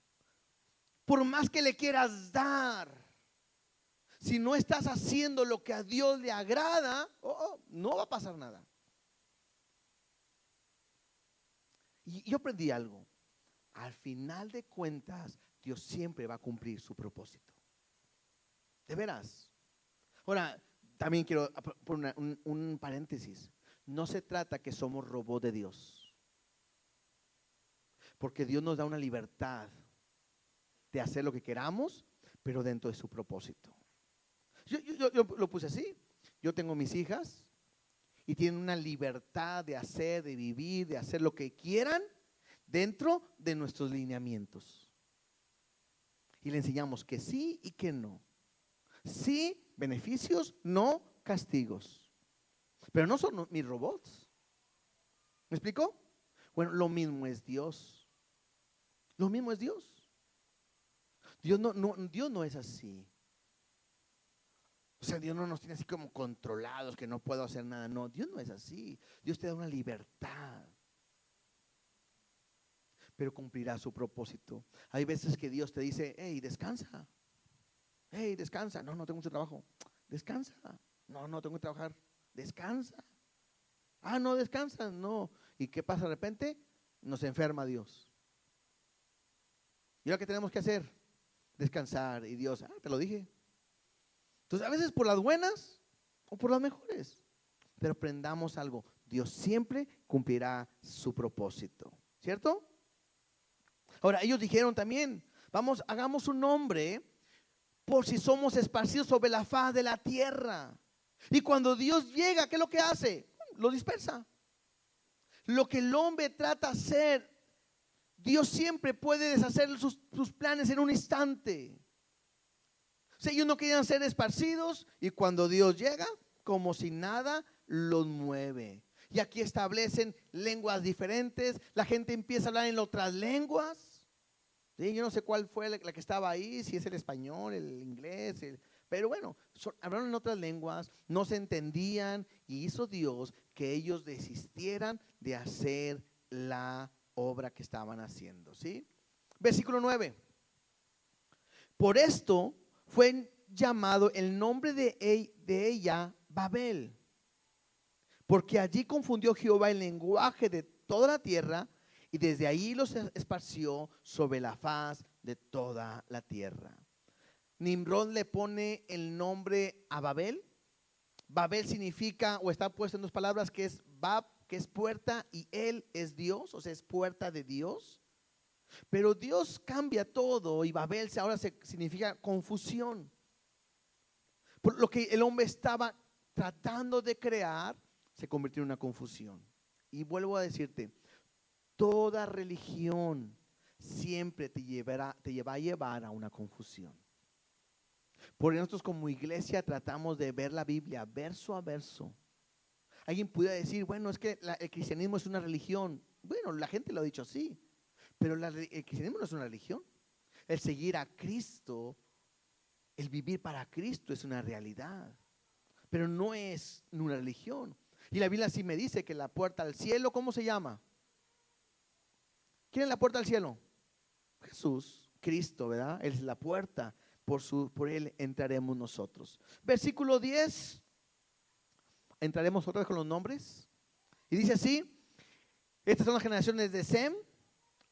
por más que le quieras dar, si no estás haciendo lo que a Dios le agrada, no va a pasar nada. Y yo aprendí algo. Al final de cuentas, Dios siempre va a cumplir su propósito. De veras. Ahora, también quiero poner un paréntesis. No se trata que somos robots de Dios, porque Dios nos da una libertad de hacer lo que queramos, pero dentro de su propósito. Yo lo puse así. Yo tengo mis hijas y tienen una libertad de hacer, de vivir, de hacer lo que quieran dentro de nuestros lineamientos. Y le enseñamos que sí y que no. Sí, beneficios, no castigos. Pero no son mis robots. ¿Me explico? Bueno, lo mismo es Dios. Lo mismo es Dios. Dios no es así. O sea, Dios no nos tiene así como controlados, que no puedo hacer nada. No, Dios no es así. Dios te da una libertad, pero cumplirá su propósito. Hay veces que Dios te dice, hey, descansa. Hey, descansa. No, no tengo mucho trabajo. Descansa. No, no tengo que trabajar. Descansa. Ah, no descansa. No. ¿Y qué pasa de repente? Nos enferma Dios. ¿Y ahora qué tenemos que hacer? Descansar. Y Dios, te lo dije. Entonces, a veces por las buenas o por las mejores. Pero aprendamos algo. Dios siempre cumplirá su propósito. ¿Cierto? Ahora, ellos dijeron también, vamos, hagamos un nombre por si somos esparcidos sobre la faz de la tierra. Y cuando Dios llega, ¿qué es lo que hace? Lo dispersa. Lo que el hombre trata de hacer, Dios siempre puede deshacer sus planes en un instante. O sea, ellos no querían ser esparcidos y cuando Dios llega, como si nada, los mueve. Y aquí establecen lenguas diferentes. La gente empieza a hablar en otras lenguas. ¿Sí? Yo no sé cuál fue la que estaba ahí, si es el español, el inglés, pero bueno, hablaron en otras lenguas, no se entendían y hizo Dios que ellos desistieran de hacer la obra que estaban haciendo. ¿Sí? Versículo 9. Por esto fue llamado el nombre de ella Babel, porque allí confundió Jehová el lenguaje de toda la tierra y desde ahí los esparció sobre la faz de toda la tierra. Nimrod le pone el nombre a Babel. Babel significa, o está puesto en dos palabras, que es Bab, que es puerta, y él es Dios, o sea, es puerta de Dios. Pero Dios cambia todo y Babel ahora significa confusión. Por lo que el hombre estaba tratando de crear, se convirtió en una confusión. Y vuelvo a decirte, toda religión siempre te va a llevar a una confusión. Por nosotros como iglesia tratamos de ver la Biblia verso a verso. Alguien pudiera decir, bueno, es que el cristianismo es una religión. Bueno, la gente lo ha dicho así, pero el cristianismo no es una religión. El seguir a Cristo, el vivir para Cristo es una realidad, pero no es una religión. Y la Biblia sí me dice que la puerta al cielo, ¿cómo se llama? ¿Quién es la puerta al cielo? Jesús, Cristo, ¿verdad? Él es la puerta, por Él entraremos nosotros. Versículo 10, entraremos otra vez con los nombres. Y dice así, estas son las generaciones de Sem.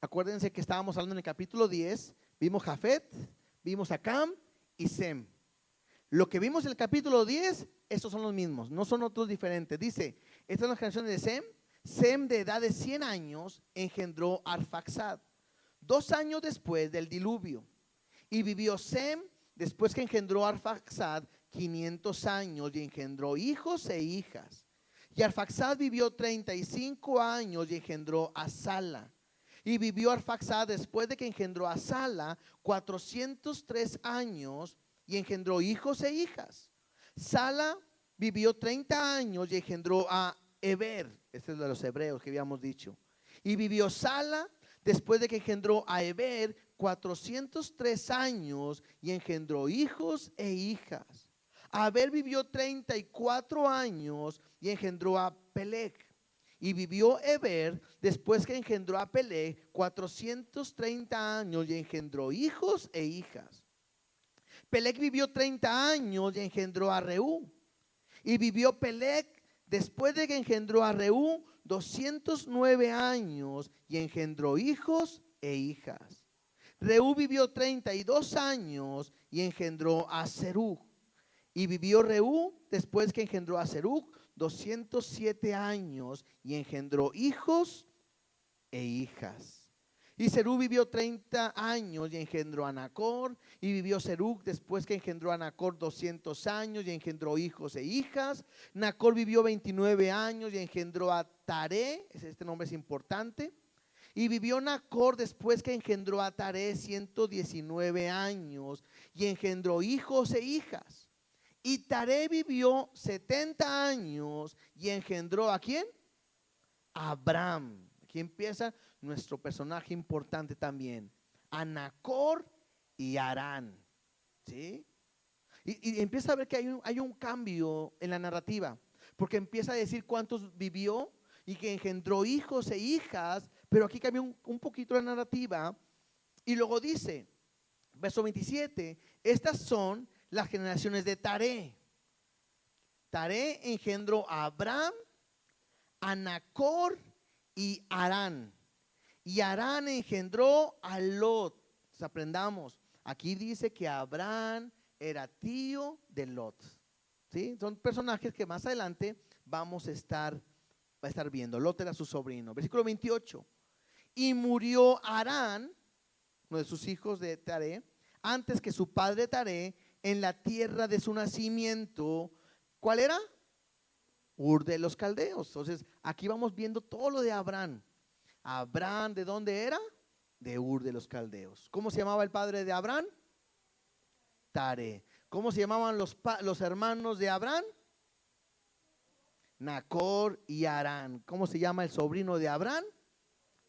Acuérdense que estábamos hablando en el capítulo 10, vimos Jafet, vimos a Cam y Sem. Lo que vimos en el capítulo 10, estos son los mismos, no son otros diferentes. Dice, estas son las generaciones de Sem. Sem, de edad de 100 años, engendró a Arfaxad 2 años después del diluvio. Y vivió Sem, después que engendró a Arfaxad, 500 años y engendró hijos e hijas. Y Arfaxad vivió 35 años y engendró a Sala. Y vivió Arfaxad después de que engendró a Sala 403 años y engendró hijos e hijas. Sala vivió 30 años y engendró a Eber. Este es de los hebreos que habíamos dicho. Y vivió Sala después de que engendró a Eber 403 años y engendró hijos e hijas. Eber vivió 34 años y engendró a Peleg. Y vivió Eber después que engendró a Peleg 430 años y engendró hijos e hijas. Peleg vivió 30 años y engendró a Reú. Y vivió Peleg después de que engendró a Reú 209 años y engendró hijos e hijas. Reú vivió 32 años y engendró a Serug. Y vivió Reú después que engendró a Serug 207 años y engendró hijos e hijas. Y Serug vivió 30 años y engendró a Nacor. Y vivió Serug después que engendró a Nacor 200 años y engendró hijos e hijas. Nacor vivió 29 años y engendró a Taré. Este nombre es importante. Y vivió Nacor después que engendró a Taré 119 años y engendró hijos e hijas. Y Taré vivió 70 años y engendró ¿a quién? A Abraham. Aquí empieza nuestro personaje importante también. A Nacor y Harán. ¿Sí? Y empieza a ver que hay un cambio en la narrativa. Porque empieza a decir cuántos vivió y que engendró hijos e hijas. Pero aquí cambia un poquito la narrativa. Y luego dice, verso 27, estas son las generaciones de Taré. Taré engendró a Abraham, a Nacor y Harán. Y Harán engendró a Lot. Entonces aprendamos, aquí dice que Abraham era tío de Lot. ¿Sí? Son personajes que más adelante vamos a estar viendo. Lot era su sobrino. Versículo 28. Y murió Harán, uno de sus hijos de Taré, antes que su padre Taré, en la tierra de su nacimiento. ¿Cuál era? Ur de los Caldeos. Entonces aquí vamos viendo todo lo de Abraham. Abraham, ¿de dónde era? De Ur de los Caldeos. ¿Cómo se llamaba el padre de Abraham? Taré. ¿Cómo se llamaban los hermanos de Abraham? Nacor y Harán. ¿Cómo se llama el sobrino de Abraham?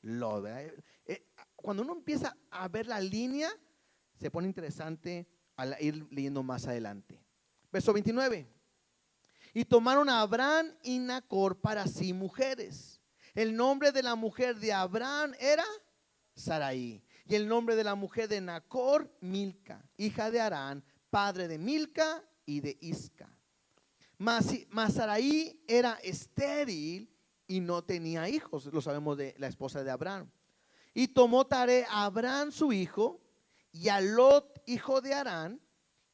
Lot. Cuando uno empieza a ver la línea, se pone interesante al ir leyendo más adelante. Verso 29. Y tomaron a Abraham y Nacor para sí mujeres. El nombre de la mujer de Abraham era Sarai. Y el nombre de la mujer de Nacor, Milca, hija de Harán, padre de Milca y de Isca. Mas Sarai era estéril y no tenía hijos, lo sabemos de la esposa de Abraham. Y tomó Taré a Abraham su hijo, y a Lot, hijo de Harán,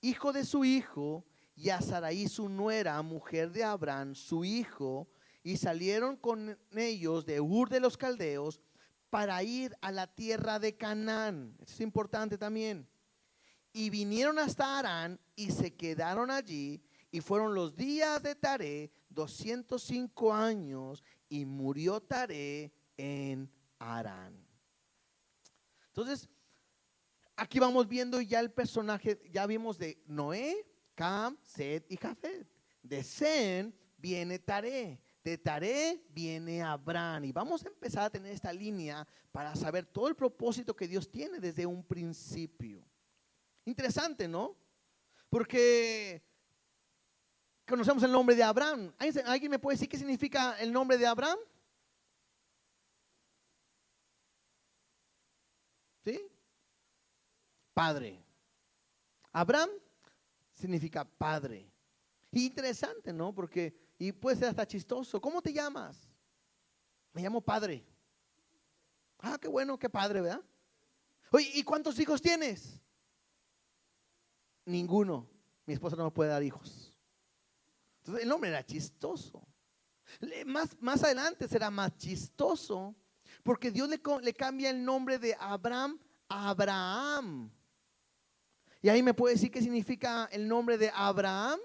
hijo de su hijo, y a Sarai su nuera, mujer de Abraham, su hijo, y salieron con ellos de Ur de los Caldeos para ir a la tierra de Canaán. Eso es importante también. Y vinieron hasta Harán y se quedaron allí, y fueron los días de Taré 205 años, y murió Taré en Harán. Entonces, aquí vamos viendo ya el personaje, ya vimos de Noé, Cam, Set y Jafet. De Sem viene Taré, de Taré viene Abraham. Y vamos a empezar a tener esta línea para saber todo el propósito que Dios tiene desde un principio. Interesante, ¿no? Porque conocemos el nombre de Abraham. ¿Alguien me puede decir qué significa el nombre de Abraham? ¿Sí? Padre. Abraham significa padre. Y interesante, ¿no? Porque, y puede ser hasta chistoso. ¿Cómo te llamas? Me llamo padre. Ah, qué bueno, qué padre, ¿verdad? Oye, ¿y cuántos hijos tienes? Ninguno. Mi esposa no me puede dar hijos. Entonces el nombre era chistoso. Más adelante será más chistoso, porque Dios le cambia el nombre de Abraham a Abraham. Y ahí me puede decir qué significa el nombre de Abraham.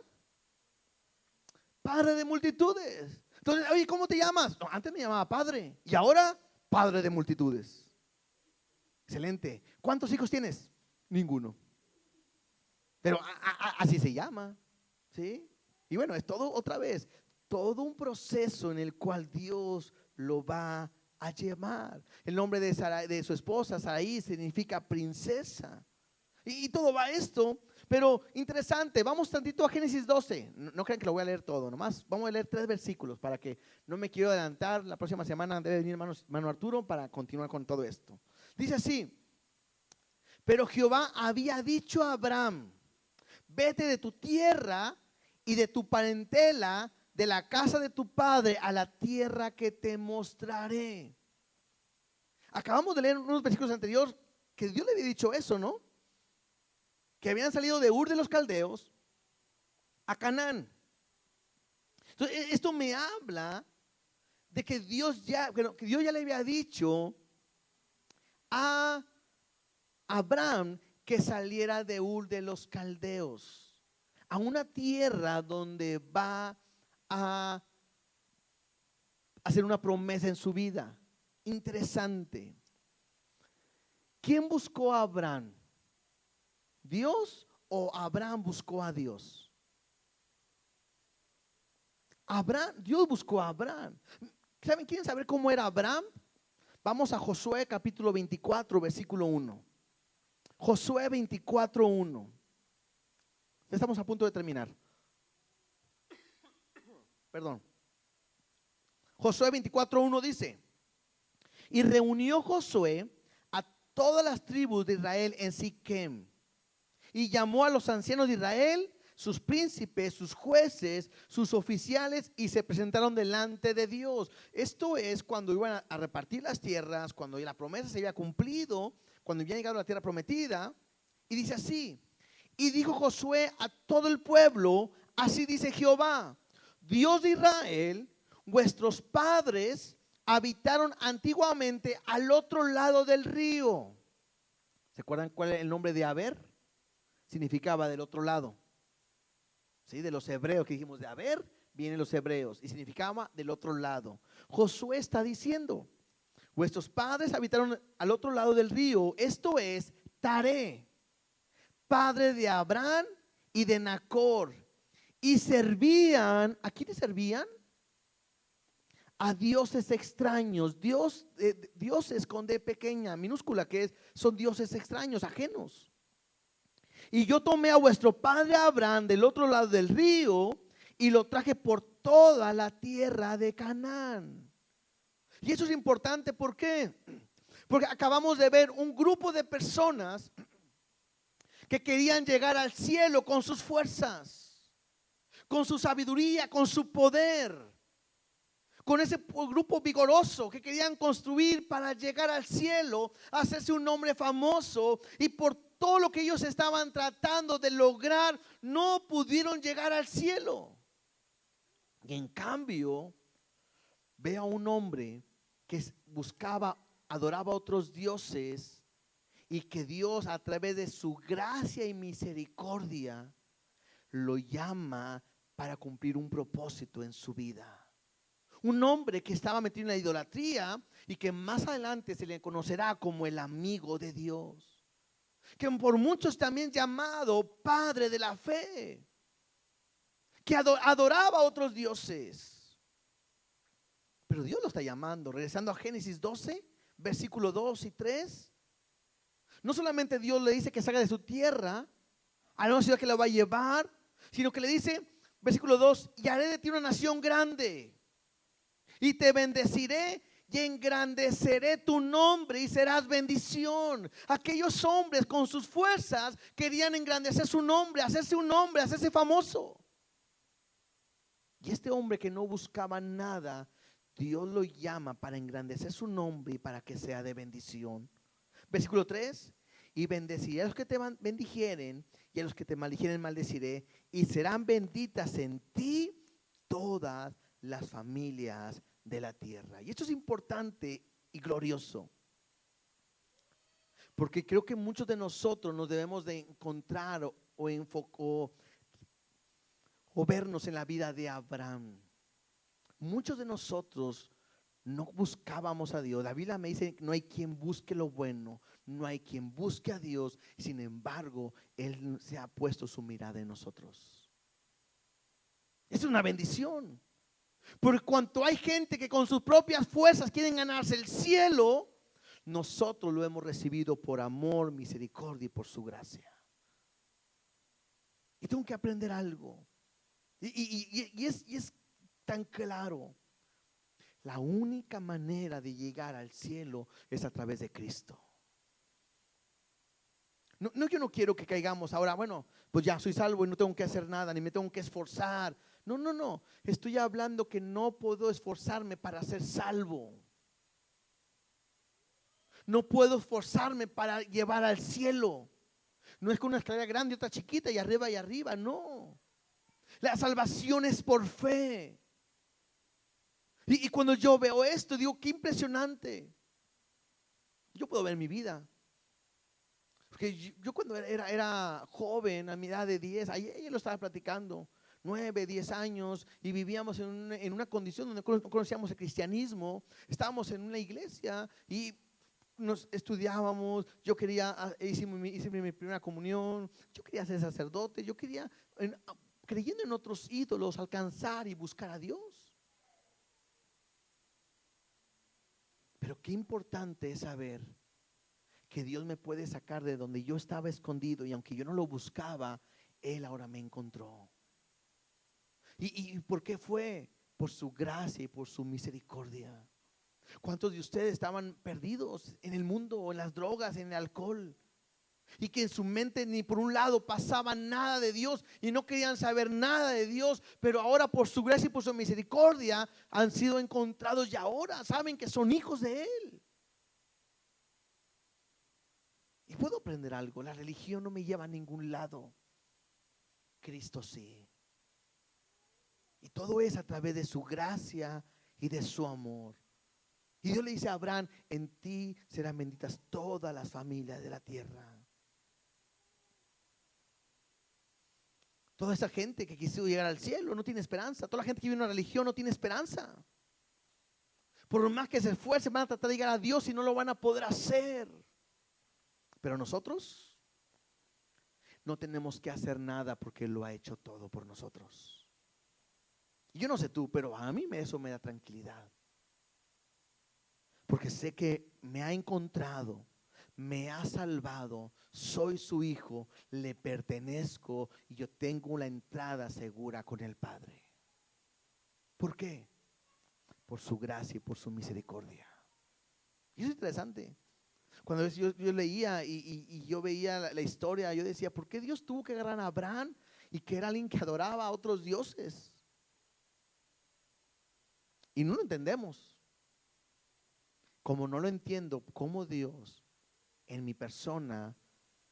Padre de multitudes. Entonces, oye, ¿cómo te llamas? No, antes me llamaba padre y ahora padre de multitudes. Excelente. ¿Cuántos hijos tienes? Ninguno. Pero así se llama, ¿sí? Y bueno, es todo otra vez, todo un proceso en el cual Dios lo va a llamar. El nombre de su esposa, Sarai, significa princesa. Y todo va a esto, pero interesante. Vamos tantito a Génesis 12. No crean que lo voy a leer todo, nomás vamos a leer 3 versículos para que no me quiero adelantar. La próxima semana debe venir hermano Arturo para continuar con todo esto. Dice así: pero Jehová había dicho a Abraham: vete de tu tierra y de tu parentela, de la casa de tu padre, a la tierra que te mostraré. Acabamos de leer unos versículos anteriores que Dios le había dicho eso, ¿no? Que habían salido de Ur de los Caldeos a Canaán. Entonces, esto me habla de que Dios ya le había dicho a Abraham que saliera de Ur de los Caldeos a una tierra donde va a hacer una promesa en su vida. interesante. ¿Quién buscó a Abraham? ¿Dios o Abraham buscó a Dios? Dios buscó a Abraham. ¿Saben? ¿Quieren saber cómo era Abraham? Vamos a Josué capítulo 24, versículo 1. Josué 24, 1. Estamos a punto de terminar. Perdón. Josué 24, 1 dice: y reunió Josué a todas las tribus de Israel en Siquem, y llamó a los ancianos de Israel, sus príncipes, sus jueces, sus oficiales, y se presentaron delante de Dios. Esto es cuando iban a repartir las tierras, cuando la promesa se había cumplido, cuando habían llegado a la tierra prometida. Y dice así: y dijo Josué a todo el pueblo: así dice Jehová, Dios de Israel, vuestros padres habitaron antiguamente al otro lado del río. ¿Se acuerdan cuál es el nombre de Aber? Significaba del otro lado. ¿Sí? De los hebreos que dijimos, de Aber vienen los hebreos, y significaba del otro lado. Josué está diciendo: vuestros padres habitaron al otro lado del río, esto es Taré, padre de Abraham y de Nacor, y servían, ¿a quiénes servían? A dioses extraños, dioses con D pequeña, minúscula, son dioses extraños, ajenos. Y yo tomé a vuestro padre Abraham del otro lado del río y lo traje por toda la tierra de Canaán. Y eso es importante, ¿por qué? Porque acabamos de ver un grupo de personas que querían llegar al cielo con sus fuerzas, con su sabiduría, con su poder, con ese grupo vigoroso que querían construir para llegar al cielo, hacerse un nombre famoso, y por todo lo que ellos estaban tratando de lograr, no pudieron llegar al cielo. Y en cambio, ve a un hombre que buscaba, adoraba a otros dioses, y que Dios, a través de su gracia y misericordia, lo llama para cumplir un propósito en su vida. Un hombre que estaba metido en la idolatría y que más adelante se le conocerá como el amigo de Dios, que por muchos también llamado padre de la fe, que adoraba a otros dioses. Pero Dios lo está llamando. Regresando a Génesis 12, versículo 2 y 3. No solamente Dios le dice que salga de su tierra a una ciudad que la va a llevar, sino que le dice, versículo 2: y haré de ti una nación grande, y te bendeciré y engrandeceré tu nombre y serás bendición. Aquellos hombres con sus fuerzas querían engrandecer su nombre, hacerse famoso. Y este hombre que no buscaba nada, Dios lo llama para engrandecer su nombre y para que sea de bendición. Versículo 3: y bendeciré a los que te bendijeren, y a los que te maldijeren maldeciré, y serán benditas en ti todas las familias de la tierra. Y esto es importante y glorioso, porque creo que muchos de nosotros nos debemos de encontrar o vernos en la vida de Abraham. Muchos de nosotros no buscábamos a Dios. La Biblia me dice: no hay quien busque lo bueno, no hay quien busque a Dios. Sin embargo, Él se ha puesto su mirada en nosotros. Es una bendición. Por cuanto hay gente que con sus propias fuerzas quieren ganarse el cielo, nosotros lo hemos recibido por amor, misericordia y por su gracia. Y tengo que aprender algo. Y es tan claro. La única manera de llegar al cielo es a través de Cristo. No, yo no quiero que caigamos ahora, bueno, pues ya soy salvo y no tengo que hacer nada, ni me tengo que esforzar. No. Estoy hablando que no puedo esforzarme para ser salvo. No puedo esforzarme para llevar al cielo. No es con una escalera grande y otra chiquita y arriba, no. La salvación es por fe. Y cuando yo veo esto, digo, qué impresionante. Yo puedo ver mi vida. Porque yo cuando era joven, a mi edad de 10, ayer lo estaba platicando. 9, 10 años y vivíamos en una condición donde no conocíamos el cristianismo. Estábamos en una iglesia y nos estudiábamos. Yo quería, hice mi primera comunión, yo quería ser sacerdote, yo quería, creyendo en otros ídolos, alcanzar y buscar a Dios. Pero qué importante es saber que Dios me puede sacar de donde yo estaba escondido, y aunque yo no lo buscaba, Él ahora me encontró. ¿Y por qué fue? Por su gracia y por su misericordia. ¿Cuántos de ustedes estaban perdidos en el mundo, en las drogas, en el alcohol? Y que en su mente ni por un lado pasaba nada de Dios y no querían saber nada de Dios, pero ahora por su gracia y por su misericordia han sido encontrados y ahora saben que son hijos de Él. Y puedo aprender algo: la religión no me lleva a ningún lado, Cristo sí. Y todo es a través de su gracia y de su amor. Y Dios le dice a Abraham: en ti serán benditas todas las familias de la tierra. Toda esa gente que quiso llegar al cielo no tiene esperanza. Toda la gente que vive en una religión no tiene esperanza. Por más que se esfuercen, van a tratar de llegar a Dios y no lo van a poder hacer. Pero nosotros no tenemos que hacer nada porque Él lo ha hecho todo por nosotros. Yo no sé tú, pero a mí eso me da tranquilidad. Porque sé que me ha encontrado, me ha salvado, soy su hijo, le pertenezco y yo tengo la entrada segura con el Padre. ¿Por qué? Por su gracia y por su misericordia. Y eso es interesante. Cuando yo leía y yo veía la historia, yo decía: ¿por qué Dios tuvo que agarrar a Abraham y que era alguien que adoraba a otros dioses? Y no lo entendemos. Como no lo entiendo, cómo Dios en mi persona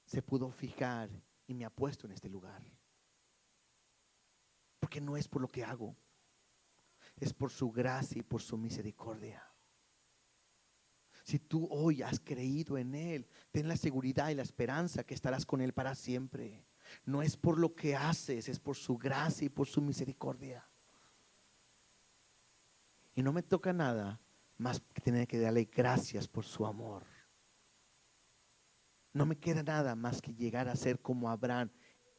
se pudo fijar y me ha puesto en este lugar. Porque no es por lo que hago, es por su gracia y por su misericordia. Si tú hoy has creído en Él, ten la seguridad y la esperanza que estarás con Él para siempre. No es por lo que haces, es por su gracia y por su misericordia. Y no me toca nada más que tener que darle gracias por su amor. No me queda nada más que llegar a ser como Abraham,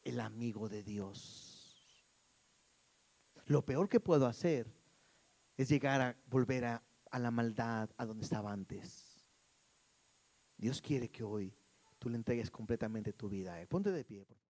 el amigo de Dios. Lo peor que puedo hacer es llegar a volver a la maldad, a donde estaba antes. Dios quiere que hoy tú le entregues completamente tu vida a Él. Ponte de pie, por favor.